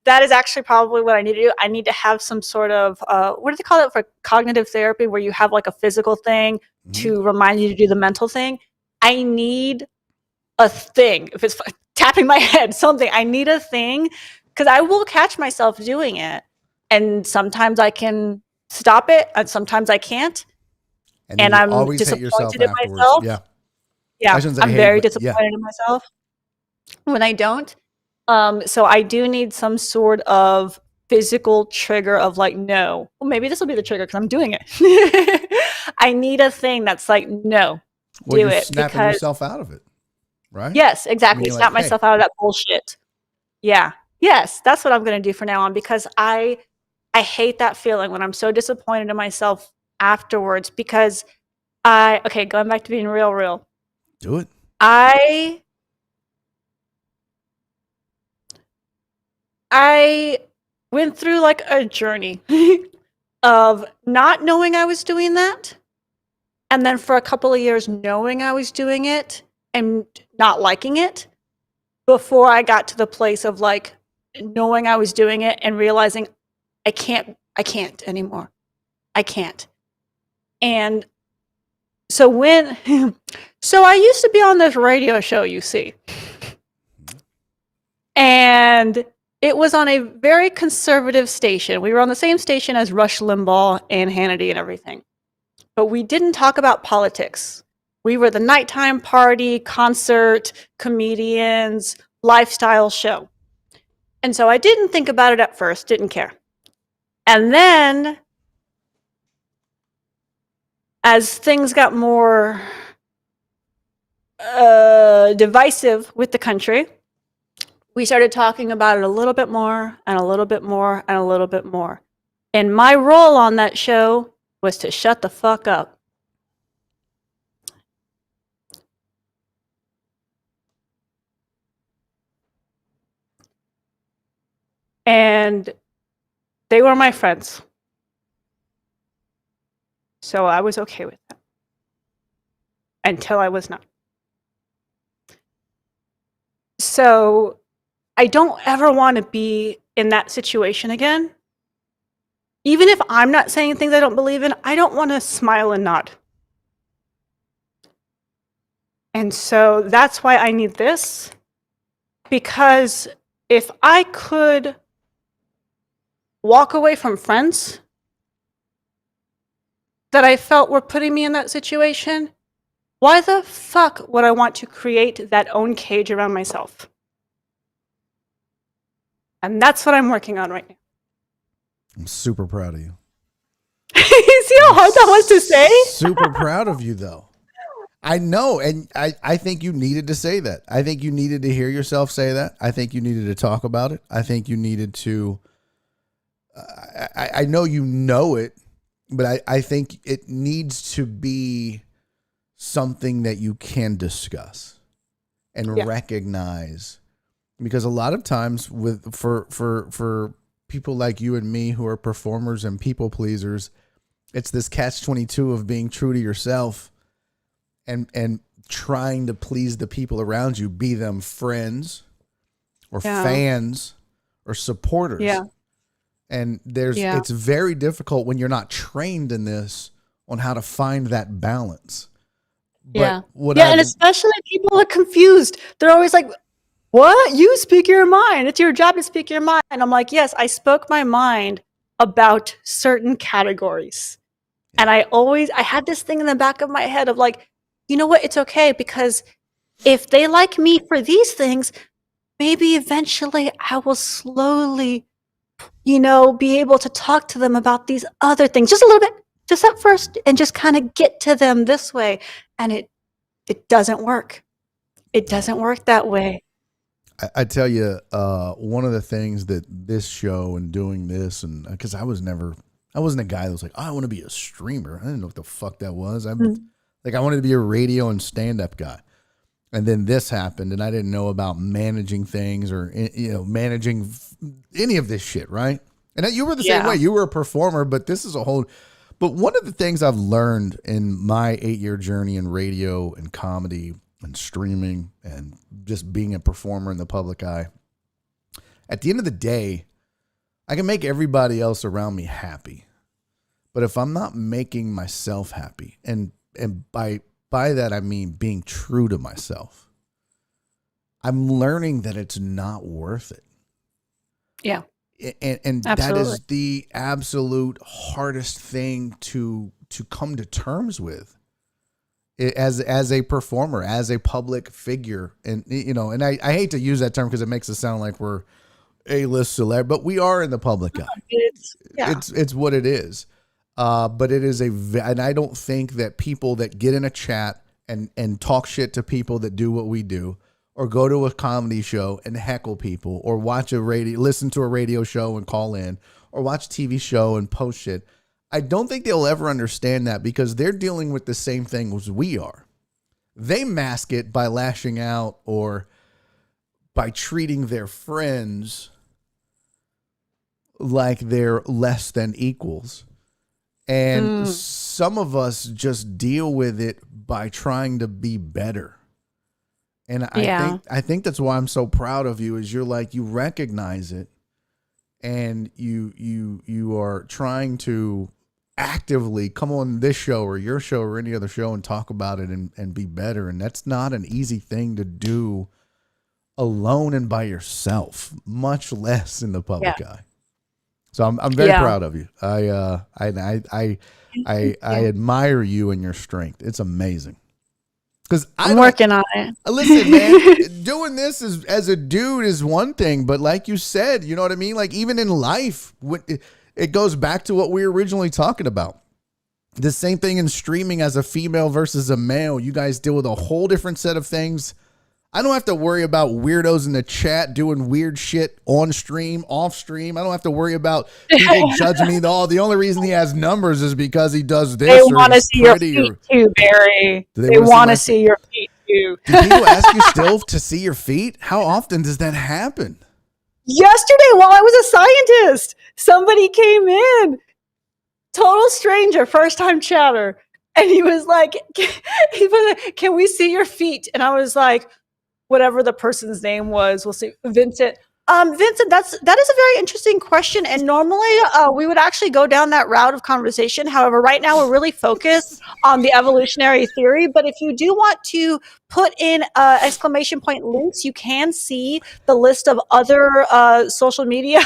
That is actually probably what I need to do. I need to have some sort of what do they call it for cognitive therapy, where you have like a physical thing to remind you to do the mental thing. I need a thing. If it's tapping my head, something. I need a thing because I will catch myself doing it. And sometimes I can stop it, and sometimes I can't. And I'm always disappointed in myself. Yeah, I'm very disappointed in myself when I don't. So I do need some sort of physical trigger of like, no. Well, maybe this will be the trigger because I'm doing it. I need a thing that's like, no, well, do you're it. snapping yourself out of it, right? Yes, exactly. Snap like, myself out of that bullshit. Yeah. Yes, that's what I'm going to do from now on because I hate that feeling when I'm so disappointed in myself afterwards because going back to being real. Do it. I went through like a journey of not knowing I was doing that. And then for a couple of years knowing I was doing it and not liking it before I got to the place of like knowing I was doing it and realizing I can't anymore. I can't. And so so I used to be on this radio show, you see. And it was on a very conservative station. We were on the same station as Rush Limbaugh and Hannity and everything. But we didn't talk about politics. We were the nighttime party, concert, comedians, lifestyle show. And so I didn't think about it at first, didn't care. And then, as things got more divisive with the country, we started talking about it a little bit more and a little bit more and a little bit more. And my role on that show was to shut the fuck up. And they were my friends. So I was okay with that. Until I was not. So I don't ever want to be in that situation again. Even if I'm not saying things I don't believe in, I don't want to smile and nod. And so that's why I need this. Because if I could walk away from friends that I felt were putting me in that situation, why the fuck would I want to create that own cage around myself? And that's what I'm working on right now. I'm super proud of you. You see how hard that was to say? Super proud of you, though. I know, and I think you needed to say that. I think you needed to hear yourself say that. I think you needed to talk about it. I think you needed to... I know you know it, but I think it needs to be something that you can discuss and recognize, because a lot of times for people like you and me who are performers and people pleasers, it's this catch-22 of being true to yourself and trying to please the people around you, be them friends or fans or supporters. Yeah. And it's very difficult when you're not trained in this on how to find that balance. But and especially people are confused. They're always like, what? You speak your mind. It's your job to speak your mind. And I'm like, yes, I spoke my mind about certain categories. And I had this thing in the back of my head of like, you know what? It's okay, because if they like me for these things, maybe eventually I will slowly, be able to talk to them about these other things just a little bit, just at first, and just kind of get to them this way. And it doesn't work. It doesn't work that way. I tell you, one of the things that this show and doing this, and because I wasn't a guy that was like, I want to be a streamer. I didn't know what the fuck that was. I wanted to be a radio and stand-up guy. And then this happened, and I didn't know about managing things or, managing any of this shit, right? And you were the same way. You were a performer, but this is a whole... But one of the things I've learned in my 8-year journey in radio and comedy and streaming and just being a performer in the public eye, at the end of the day, I can make everybody else around me happy. But if I'm not making myself happy, and by that I mean being true to myself, I'm learning that it's not worth it. Yeah. And that is the absolute hardest thing to come to terms with as a performer, as a public figure. And, and I hate to use that term because it makes it sound like we're A-list celebrity, but we are in the public eye. It's what it is. But it is and I don't think that people that get in a chat and talk shit to people that do what we do, or go to a comedy show and heckle people, or listen to a radio show and call in, or watch a TV show and post shit. I don't think they'll ever understand that, because they're dealing with the same thing as we are. They mask it by lashing out or by treating their friends like they're less than equals. And some of us just deal with it by trying to be better. And I think that's why I'm so proud of you, is you're like, you recognize it, and you are trying to actively come on this show or your show or any other show and talk about it and be better. And that's not an easy thing to do alone and by yourself, much less in the public eye. So I'm very proud of you. I admire you and your strength. It's amazing. Because I'm working on it. Listen, man, doing this as a dude is one thing, but like you said, you know what I mean? Like, even in life, it goes back to what we were originally talking about. The same thing in streaming as a female versus a male. You guys deal with a whole different set of things. I don't have to worry about weirdos in the chat doing weird shit on stream, off stream. I don't have to worry about people judging me. The only reason he has numbers is because he does this. They want to see your feet too, Barry. They want to see your feet too. Do people ask you still to see your feet? How often does that happen? Yesterday, while I was a scientist, somebody came in, total stranger, first time chatter, and he was like, "Can we see your feet?" And I was like, whatever the person's name was, we'll see. Vincent. Vincent, that is a very interesting question. And normally we would actually go down that route of conversation. However, right now we're really focused on the evolutionary theory. But if you do want to put in exclamation point links, you can see the list of other social media.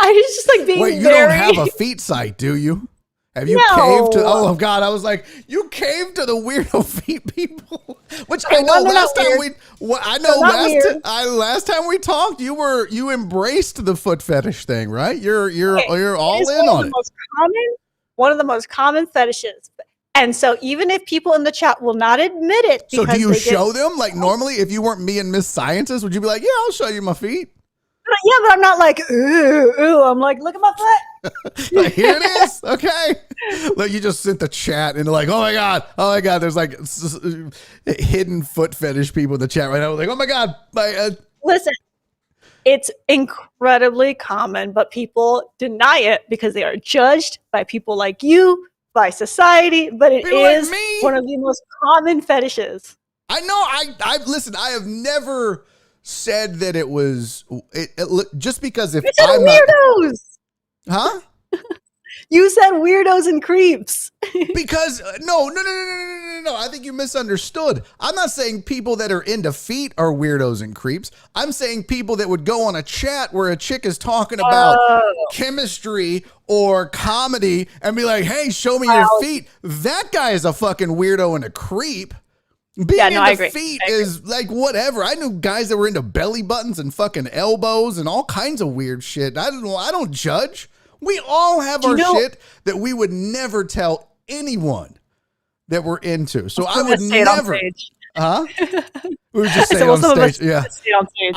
I was just like being Wait, you don't have a feet site, do you? Have you caved to? Oh God, I was like, you caved to the weirdo feet people. Which I know last time we talked, you embraced the foot fetish thing, right? You're all in on it. One of the most common fetishes. And so even if people in the chat will not admit it, so do you show them? Like, normally, if you weren't me and Miss Scientist, would you be like, yeah, I'll show you my feet? Yeah, but I'm not like, ooh. I'm like, look at my foot. Like, here it is. Okay. Like, you just sent the chat and like, oh my God. There's like hidden foot fetish people in the chat right now. Like, oh my God. Listen, it's incredibly common, but people deny it because they are judged by people like you by society, but it People like is me. one of the most common fetishes. I know. I listen. I have never said that it was just because if You said I'm weirdos. huh? You said weirdos and creeps. Because no. I think you misunderstood. I'm not saying people that are into feet are weirdos and creeps. I'm saying people that would go on a chat where a chick is talking about chemistry or comedy and be like, "Hey, show me your feet." That guy is a fucking weirdo and a creep. Being into feet is like whatever. I knew guys that were into belly buttons and fucking elbows and all kinds of weird shit. I don't judge. We all have our shit that we would never tell anyone that we're into. So I would never. Huh? We would just say it on stage. Yeah.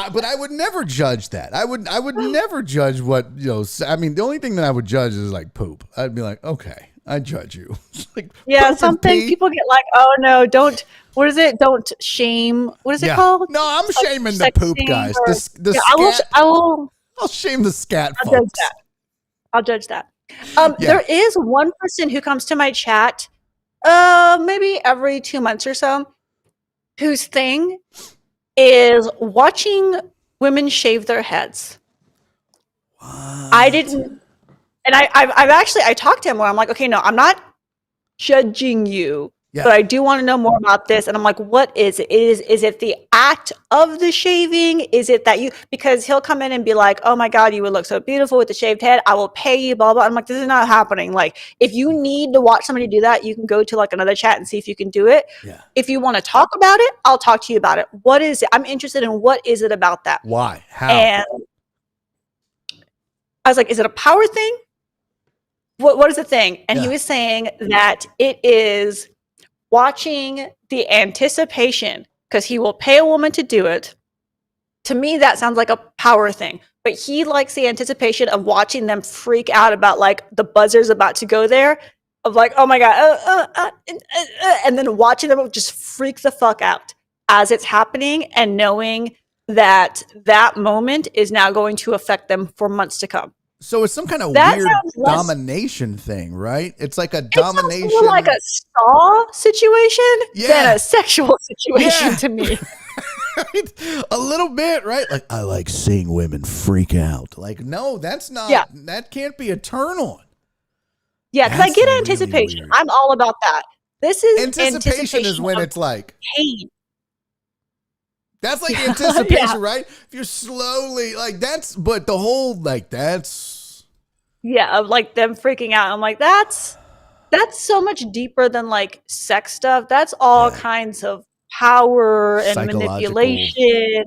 But I would never judge that. I would never judge what, I mean, the only thing that I would judge is like poop. I'd be like, okay, I judge you. Like, yeah, something people get like, oh no, don't. What is it? Don't shame. What is it called? No, I'm shaming the poop guys. I'll shame the scat folks. I'll judge that. There is one person who comes to my chat, maybe every 2 months or so, whose thing is watching women shave their heads. What? I didn't, and I've actually talked to him where I'm like, okay, no, I'm not judging you. Yeah. But I do want to know more about this. And I'm like, what is it? Is it the act of the shaving? Is it that because he'll come in and be like, oh my God, you would look so beautiful with the shaved head. I will pay you, blah, blah. I'm like, this is not happening. Like, if you need to watch somebody do that, you can go to like another chat and see if you can do it. Yeah. If you want to talk about it, I'll talk to you about it. What is it? I'm interested in what is it about that? Why? How? And I was like, is it a power thing? What is the thing? And he was saying that it is watching the anticipation, because he will pay a woman to do it. To me, that sounds like a power thing. But he likes the anticipation of watching them freak out about like the buzzer's about to go there, of like, oh my God, and then watching them just freak the fuck out as it's happening and knowing that that moment is now going to affect them for months to come. So it's some kind of weird domination thing, right? It's like a domination. It's more like a Saw situation than a sexual situation to me. A little bit, right? Like, I like seeing women freak out. Like, no, that's not, that can't be a turn on. Yeah, because I get anticipation. Really I'm all about that. This is anticipation is when it's like pain. That's like anticipation, right? If you're slowly like but the whole like that's. Yeah, of like them freaking out. I'm like, that's so much deeper than like sex stuff. That's all kinds of power and manipulation.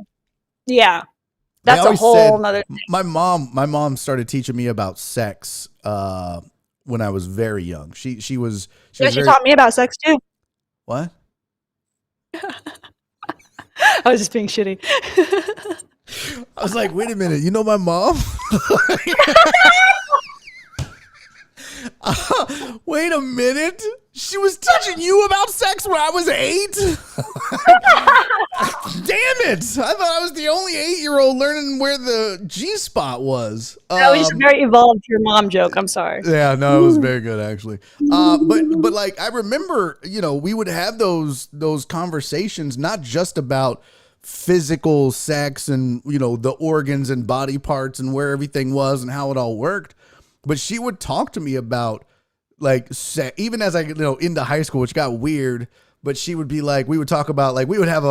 Yeah. That's a whole nother thing. My mom started teaching me about sex when I was very young. She taught me about sex too. What? I was just being shitty. I was like, wait a minute, you know my mom? Wait a minute. She was teaching you about sex when I was 8? Damn it. I thought I was the only 8-year-old learning where the G-spot was. That was just a very evolved your mom joke. I'm sorry. Yeah, no, it was very good actually. But like I remember, we would have those conversations not just about physical sex and, the organs and body parts and where everything was and how it all worked. But she would talk to me about like even as I into high school, which got weird. But she would be like, we would talk about like we would have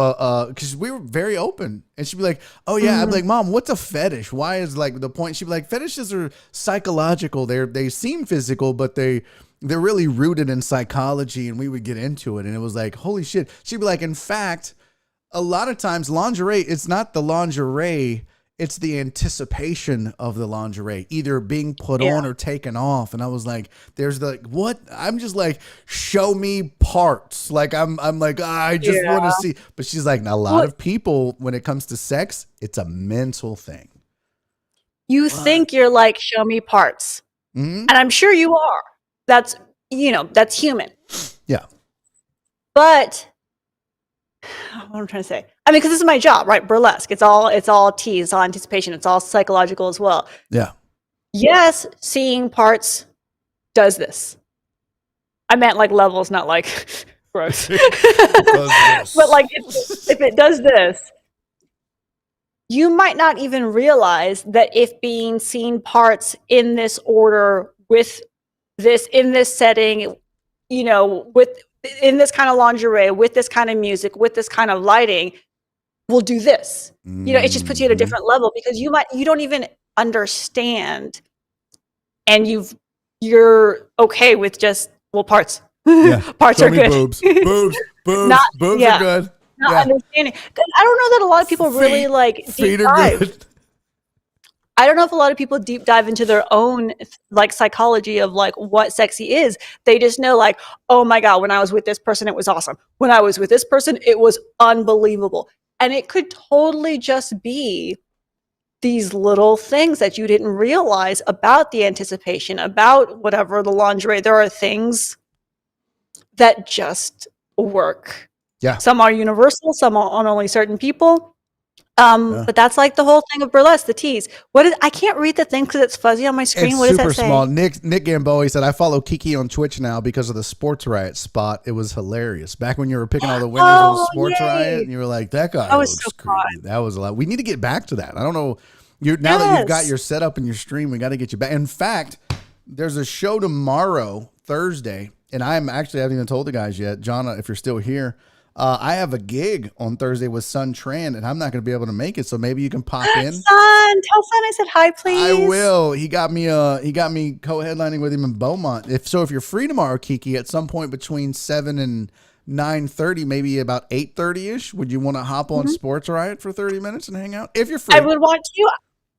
because we were very open, and she'd be like, oh yeah, I'd be like, Mom, what's a fetish? Why is like the point? She'd be like, fetishes are psychological. They seem physical, but they're really rooted in psychology. And we would get into it, and it was like, holy shit. She'd be like, in fact, a lot of times lingerie, it's not the lingerie. It's the anticipation of the lingerie either being put on or taken off. And I was like, there's what? I'm just like, show me parts. Like, I'm like, I just want to see. But she's like, a lot of people, when it comes to sex, it's a mental thing. You think you're like, show me parts. Mm-hmm. And I'm sure you are. That's human. Yeah. But what I'm trying to say. I mean, because this is my job, right? Burlesque. It's all tease, it's all anticipation. It's all psychological as well. Yeah. Yes, seeing parts does this. I meant like levels, not like gross. Does this. But like if it does this, you might not even realize that if being seen parts in this order with this in this setting, you know, with in this kind of lingerie, with this kind of music, with this kind of lighting, will do this. You know, it just puts you at a different level because you don't even understand, and you're okay with just parts. Yeah. Parts Show are me good. boobs. Boobs Yeah. are good. Not Yeah. understanding. 'Cause I don't know that a lot of people really like deep Feet are dive. good. I don't know if a lot of people deep dive into their own like psychology of like what sexy is. They just know like, oh my God, when I was with this person, it was awesome. When I was with this person, it was unbelievable. And it could totally just be these little things that you didn't realize about the anticipation, about whatever the lingerie. There are things that just work. Yeah. Some are universal, some are on only certain people. But that's like the whole thing of burlesque, the tease. I can't read the thing because it's fuzzy on my screen. It's What does super that say? small. Nick Gamboa said, I follow Kiki on Twitch now because of the Sports Riot spot. It was hilarious. Back when you were picking all the winners of the Sports Riot, and you were like, that guy was looks so creepy. fun. That was a lot. We need to get back to that. I don't know. Now that you've got Yes. your setup and your stream, we got to get you back. In fact, there's a show tomorrow, Thursday, and I haven't even told the guys yet. John, if you're still here, I have a gig on Thursday with Sun Tran, and I'm not going to be able to make it. So maybe you can pop in. Son, tell Son I said hi, please. I will. He got me co-headlining with him in Beaumont. If you're free tomorrow, Kiki, at some point between 7 and 9:30, maybe about 8:30ish, would you want to hop on Sports Riot for 30 minutes and hang out? If you're free. I would want to.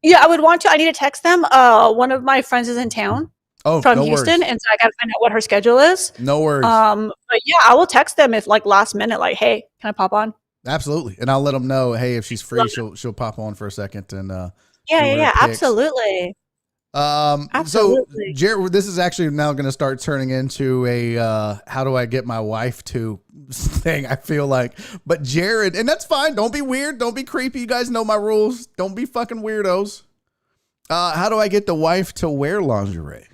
Yeah, I would want to. I need to text them. One of my friends is in town from no Houston, worries. and so I got to find out what her schedule is. No worries. But yeah, I will text them if like last minute, like, hey, can I pop on? Absolutely. And I'll let them know, hey, if she's free, she'll pop on for a second and Yeah, absolutely. So Absolutely. Jared, this is actually now going to start turning into a how do I get my wife to thing, I feel like. But Jared, and that's fine. Don't be weird. Don't be creepy. You guys know my rules. Don't be fucking weirdos. How do I get the wife to wear lingerie?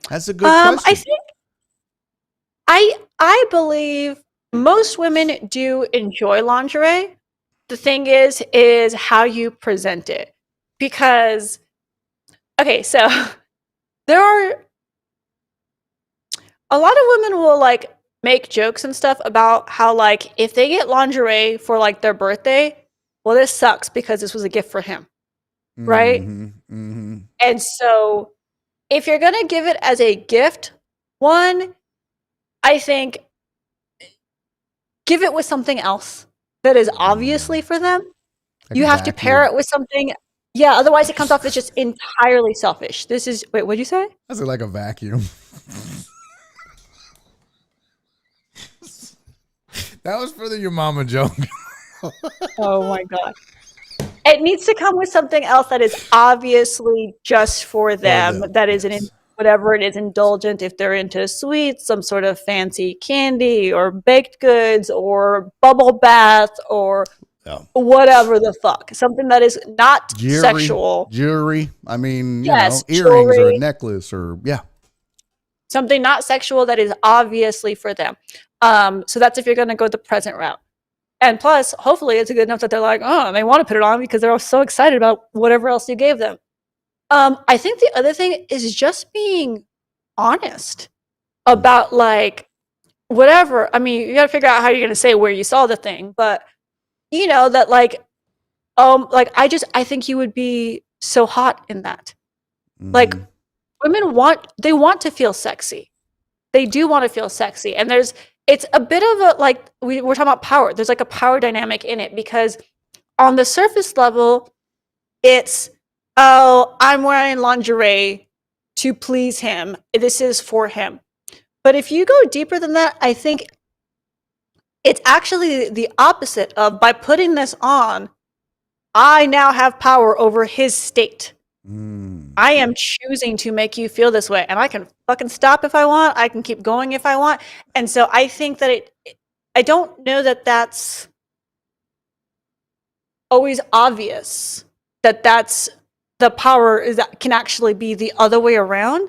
That's a good question. I think I believe most women do enjoy lingerie. The thing is how you present it. Because so there are a lot of women will like make jokes and stuff about how like if they get lingerie for like their birthday, well, this sucks because this was a gift for him. Right? And so if you're going to give it as a gift, one, I think give it with something else that is obviously for them. You have to pair it with something. Yeah, otherwise it comes off as just entirely selfish. Wait, what'd you say? That's like a vacuum. That was for your mama joke. Oh my God. It needs to come with something else that is obviously just for them. That is whatever it is, indulgent. If they're into sweets, some sort of fancy candy or baked goods or bubble bath or whatever the fuck. Something that is not sexual. Jewelry. I mean, Yes, earrings or jewelry. a necklace or Something not sexual that is obviously for them. So that's if you're going to go the present route. And plus, hopefully it's good enough that they're like, oh, they want to put it on because they're so excited about whatever else you gave them. I think the other thing is just being honest about like whatever. I mean, you got to figure out how you're going to say where you saw the thing, but you know that like I think you would be so hot in that. Like women want to feel sexy. They do want to feel sexy, and it's a bit of a like we're talking about power. There's like a power dynamic in it because on the surface level, it's I'm wearing lingerie to please him. This is for him. But if you go deeper than that, I think it's actually the opposite of by putting this on, I now have power over his state. I am choosing to make you feel this way, and I can fucking stop if I want. I can keep going if I want. And so I think that I don't know that that's always obvious that that's the power is that can actually be the other way around.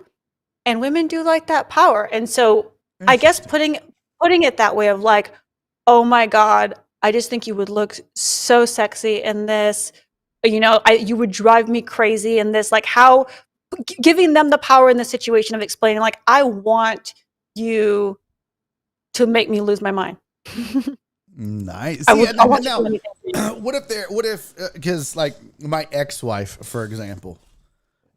and women do like that power. And so I guess putting it that way of like, oh my God, I just think you would look so sexy in this. You would drive me crazy in this. Like how giving them the power in the situation of explaining, like, I want you to make me lose my mind. Nice. I want now, so many things. what if because like my ex-wife, for example,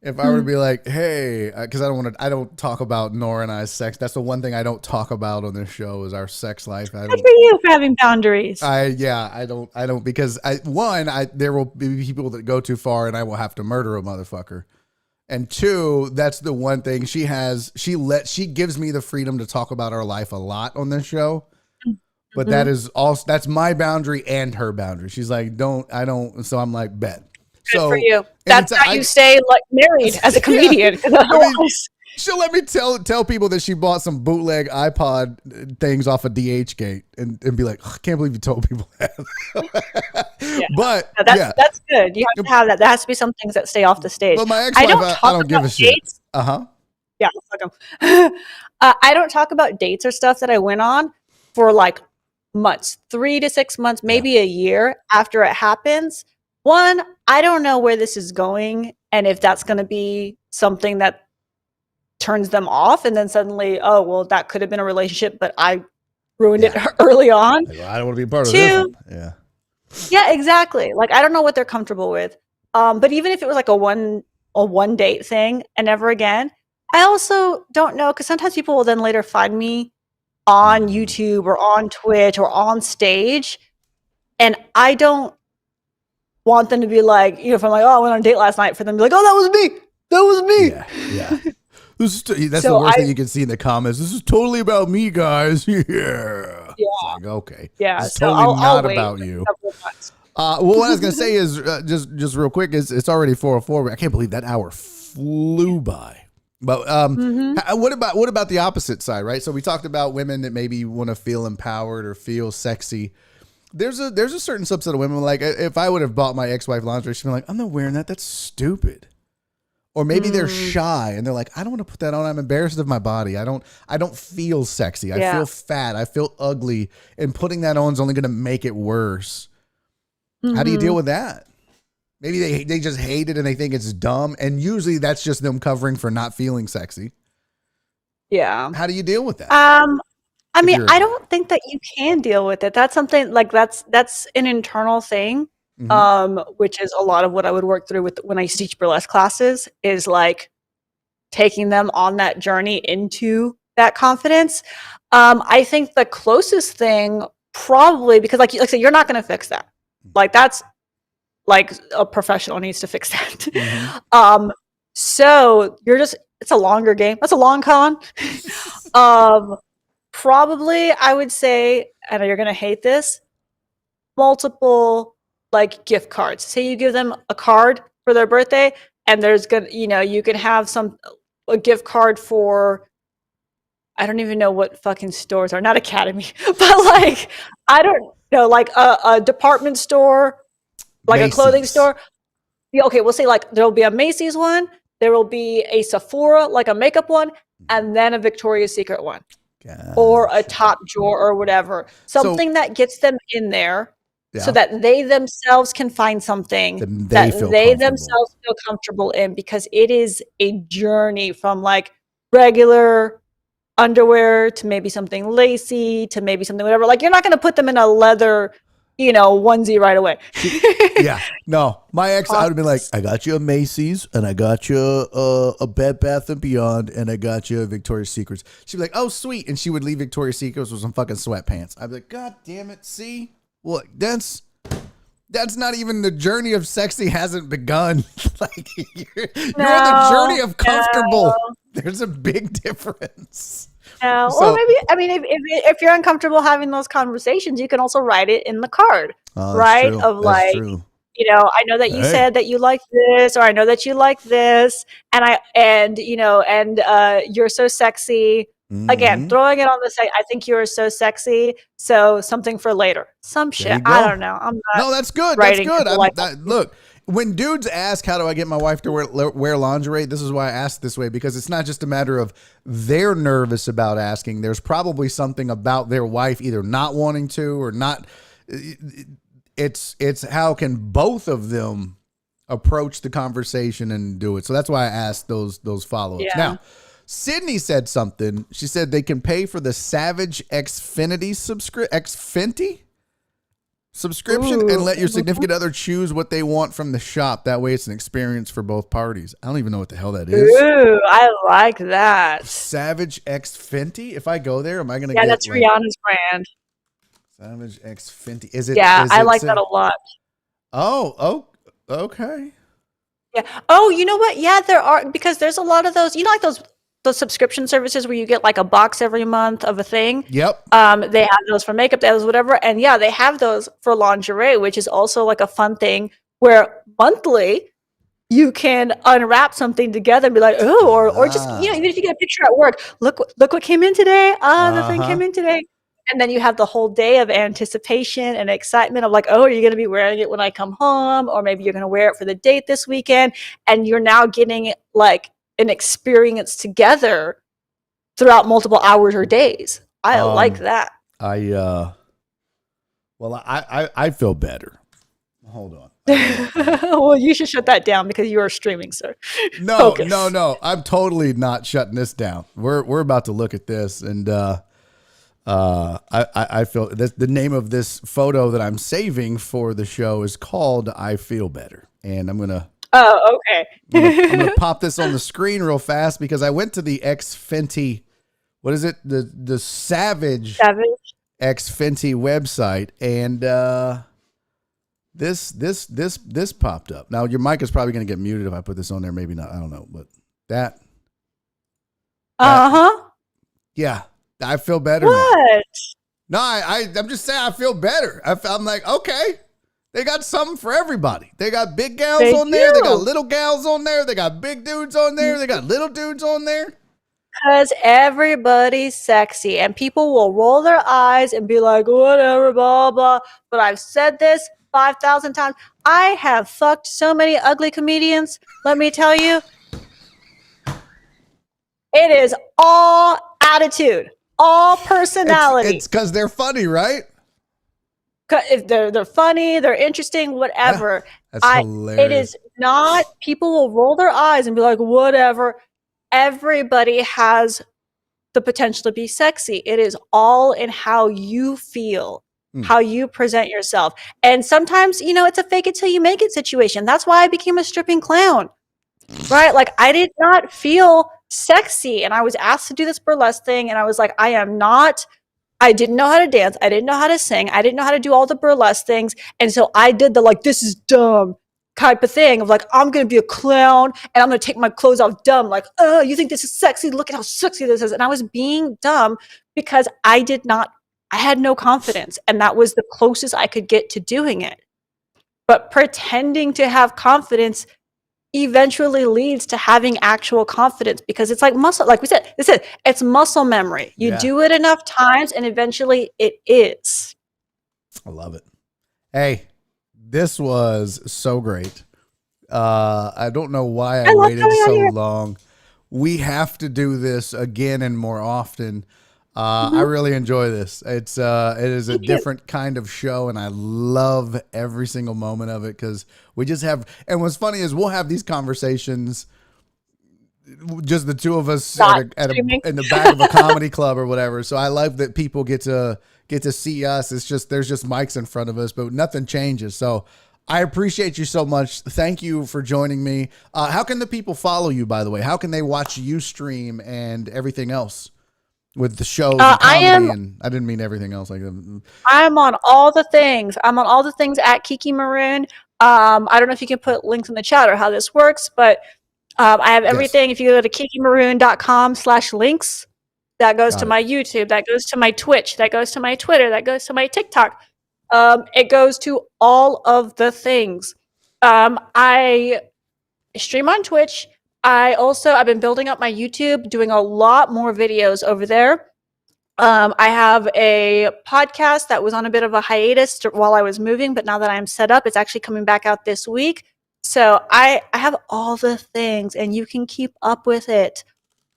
if I were to be like, hey, because I don't talk about Nora and I's sex. That's the one thing I don't talk about on this show is our sex life. Good for you for having boundaries. I don't because there will be people that go too far and I will have to murder a motherfucker. And two, that's the one thing she gives me the freedom to talk about our life a lot on this show. But that is also, that's my boundary and her boundary. She's like, so I'm like, bet. Good for you. That's how you stay like married as a comedian. She'll let me tell people that she bought some bootleg iPod things off of DHgate and be like, I can't believe you told people that. But that's good. You have to have that. There has to be some things that stay off the stage. But my ex-wife, I don't give a shit. Yeah, fuck them. I don't talk about dates or stuff that I went on for like months, 3 to 6 months, maybe a year after it happens. One, I don't know where this is going and if that's going to be something that turns them off. And then suddenly, oh, well, that could have been a relationship, but I ruined it early on. Like, well, I don't want to be part of this one. Yeah, exactly. Like, I don't know what they're comfortable with. But even if it was like a one date thing and never again, I also don't know, because sometimes people will then later find me on YouTube or on Twitch or on stage. And I don't want them to be like, if I'm like, oh, I went on a date last night, for them to be like, oh, that was me. That was me. Yeah. That's the worst thing you can see in the comments. This is totally about me, guys. Yeah. It's like, okay. Yeah. It's totally not about you. Well, what I was going to say is just real quick is it's already 4:04. I can't believe that hour flew by. But what about the opposite side, right? So we talked about women that maybe want to feel empowered or feel sexy. There's a certain subset of women, like if I would have bought my ex-wife lingerie, she'd be like, I'm not wearing that. That's stupid. Or maybe they're shy and they're like, I don't want to put that on. I'm embarrassed of my body. I don't feel sexy. I feel fat. I feel ugly. And putting that on is only going to make it worse. How do you deal with that? Maybe they just hate it and they think it's dumb. And usually that's just them covering for not feeling sexy. Yeah. How do you deal with that? I mean, I don't think that you can deal with it. That's something like that's an internal thing. Which is a lot of what I would work through with when I used to teach burlesque classes, is like taking them on that journey into that confidence. I think the closest thing probably, because like I said, you're not going to fix that. Like that's like a professional needs to fix that. So it's a longer game. That's a long con. Probably I would say, and you're going to hate this, multiple like gift cards. Say you give them a card for their birthday and you can have a gift card for, I don't even know what fucking stores are, not Academy, but like, I don't know, like a department store, like Macy's. A clothing store. Yeah, okay, we'll say like there'll be a Macy's one, there will be a Sephora, like a makeup one, and then a Victoria's Secret one. Gotcha. Or a top drawer or whatever. Something that gets them in there. Yeah. So that they themselves can find something that they themselves feel comfortable in, because it is a journey from like regular underwear to maybe something lacy to maybe something whatever. Like you're not going to put them in a leather, onesie right away. Yeah. No, my ex, I would have been like, I got you a Macy's and I got you a Bed Bath & Beyond and I got you a Victoria's Secrets. She'd be like, oh, sweet. And she would leave Victoria's Secrets with some fucking sweatpants. I'd be like, God damn it. See? Well, that's not even the journey of sexy hasn't begun. Like you're on the journey of comfortable. No. There's a big difference. No. Or maybe, I mean, if you're uncomfortable having those conversations, you can also write it in the card, right? True. Of like, I know that you said that you like this, or I know that you like this, and you're so sexy. Again, throwing it on the site. I think you are so sexy. So something for later. Some shit. I don't know. I'm not. No, that's good. That's good. Look, when dudes ask, how do I get my wife to wear lingerie? This is why I ask this way, because it's not just a matter of they're nervous about asking. There's probably something about their wife either not wanting to or not. It's how can both of them approach the conversation and do it. So that's why I asked those follow-ups. Yeah. Now, Sydney said something. She said they can pay for the Savage Xfinity subscription and let your significant other choose what they want from the shop. That way it's an experience for both parties. I don't even know what the hell that is. Ooh, I like that. Savage Xfinity? If I go there, am I going to get... Yeah, that's Rihanna's brand. Savage Xfinity. Is it... Yeah, I like that a lot. Oh, okay. Yeah. Oh, you know what? Yeah, there are, because there's a lot of those, like those subscription services where you get like a box every month of a thing. Yep. They have those for makeup, they have those whatever. And yeah, they have those for lingerie, which is also like a fun thing where monthly you can unwrap something together and be like, oh, or just, even if you get a picture at work, look what came in today. The thing came in today. And then you have the whole day of anticipation and excitement of like, oh, are you going to be wearing it when I come home? Or maybe you're going to wear it for the date this weekend. And you're now getting like an experience together throughout multiple hours or days. I like that. I feel better. Hold on. Well, you should shut that down because you are streaming, sir. No. I'm totally not shutting this down. We're about to look at this, and I feel the name of this photo that I'm saving for the show is called "I Feel Better," and I'm gonna. Oh, okay. I'm gonna pop this on the screen real fast because I went to the Xfinity. What is it? The Savage Xfinity website, and this popped up. Now your mic is probably gonna get muted if I put this on there. Maybe not. I don't know, but that. Yeah, I feel better. What? Now. No, I'm just saying I feel better. I'm like, okay. They got something for everybody. They got big gals on there. They got little gals on there. They got big dudes on there. They got little dudes on there. Because everybody's sexy and people will roll their eyes and be like, whatever, blah, blah. But I've said this 5,000 times. I have fucked so many ugly comedians. Let me tell you, it is all attitude, all personality. It's because they're funny, right? If they're funny, they're interesting, whatever. Yeah, that's hilarious. It is not, people will roll their eyes and be like, whatever. Everybody has the potential to be sexy. It is all in how you feel, how you present yourself. And sometimes, it's a fake it till you make it situation. That's why I became a stripping clown, right? Like I did not feel sexy. And I was asked to do this burlesque thing. And I was like, I didn't know how to dance. I didn't know how to sing. I didn't know how to do all the burlesque things. And so I did the like, this is dumb type of thing of like, I'm going to be a clown and I'm going to take my clothes off dumb. Like, oh, you think this is sexy? Look at how sexy this is. And I was being dumb because I had no confidence. And that was the closest I could get to doing it. But pretending to have confidence eventually leads to having actual confidence because it's like muscle, like we said, it's muscle memory. You do it enough times and eventually it is. I love it. Hey, this was so great. I don't know why I waited so long. We have to do this again and more often. I really enjoy this. It is a different kind of show, and I love every single moment of it because we just have. And what's funny is we'll have these conversations, just the two of us in the back of a comedy club or whatever. So I love that people get to see us. It's just there's just mics in front of us, but nothing changes. So I appreciate you so much. Thank you for joining me. How can the people follow you, by the way? How can they watch you stream and everything else? With the shows and comedy, and I didn't mean everything else. Like I'm on all the things. I'm on all the things at Kiki Maroon. I don't know if you can put links in the chat or how this works, but I have everything. If you go to kikimaroon.com/links, that goes to my YouTube, that goes to my Twitch, that goes to my Twitter, that goes to my TikTok. It goes to all of the things. I stream on Twitch. I've been building up my YouTube, doing a lot more videos over there. I have a podcast that was on a bit of a hiatus while I was moving, but now that I'm set up, it's actually coming back out this week. So I have all the things, and you can keep up with it.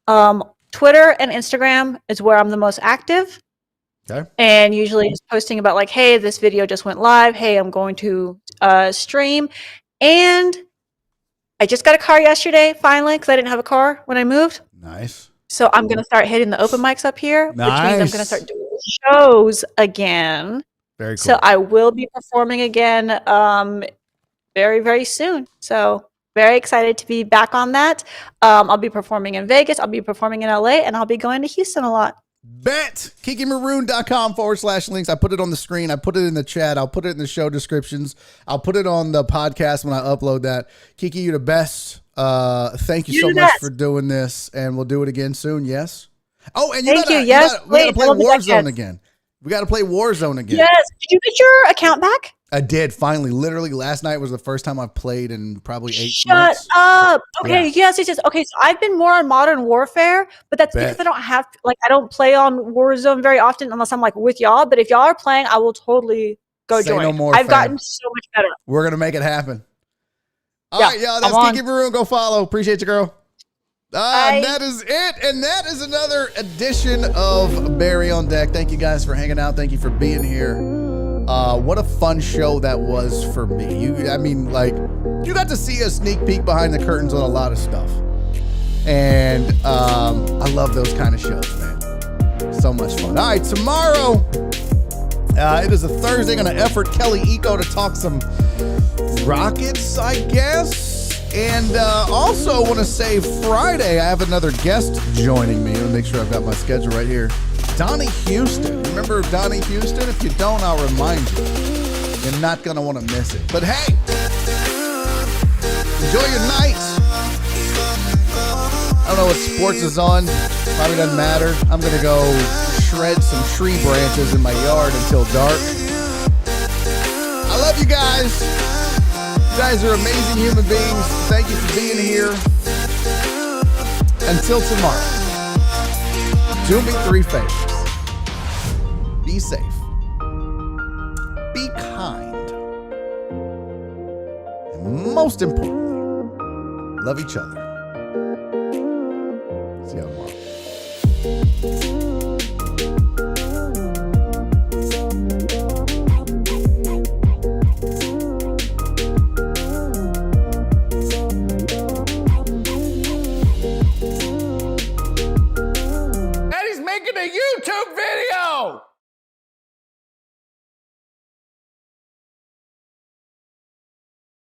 Twitter and Instagram is where I'm the most active. Okay. And usually just posting about like, hey, this video just went live. Hey, I'm going to stream. And I just got a car yesterday, finally, because I didn't have a car when I moved. Nice. So I'm going to start hitting the open mics up here, which means I'm going to start doing shows again. Very cool. So I will be performing again very, very soon. So very excited to be back on that. I'll be performing in Vegas. I'll be performing in LA, and I'll be going to Houston a lot. Bet. KikiMaroon.com/links. I put it on the screen. I put it in the chat. I'll put it in the show descriptions. I'll put it on the podcast when I upload that. Kiki, you're the best. Thank you so much for doing this, and we'll do it again soon. Yes. Oh, and we got to play Warzone again. We got to play Warzone again. Yes. Did you get your account back? I did finally. Literally, last night was the first time I've played in probably 8 Shut months. up. Okay. Yeah. Yes. Okay. So I've been more on Modern Warfare, but that's because I don't have I don't play on Warzone very often unless I'm like with y'all. But if y'all are playing, I will totally go join. No more, I've gotten so much better. We're gonna make it happen. All right, y'all. That's Kiki Maroon. Go follow. Appreciate you, girl. And that is it. And that is another edition of Barry on Deck. Thank you guys for hanging out. Thank you for being here. What a fun show that was for me. You got to see a sneak peek behind the curtains on a lot of stuff. And I love those kind of shows, man. So much fun. All right, tomorrow, it is a Thursday. Going to effort Kelly Eco to talk some Rockets, I guess. And also want to say Friday, I have another guest joining me. Let me make sure I've got my schedule right here. Donnie Houston. Remember Donnie Houston? If you don't, I'll remind you. You're not going to want to miss it. But hey, enjoy your night. I don't know what sports is on. Probably doesn't matter. I'm going to go shred some tree branches in my yard until dark. I love you guys. You guys are amazing human beings. Thank you for being here. Until tomorrow, do me 3 favors. Be safe. Be kind. And most importantly, love each other. See you tomorrow.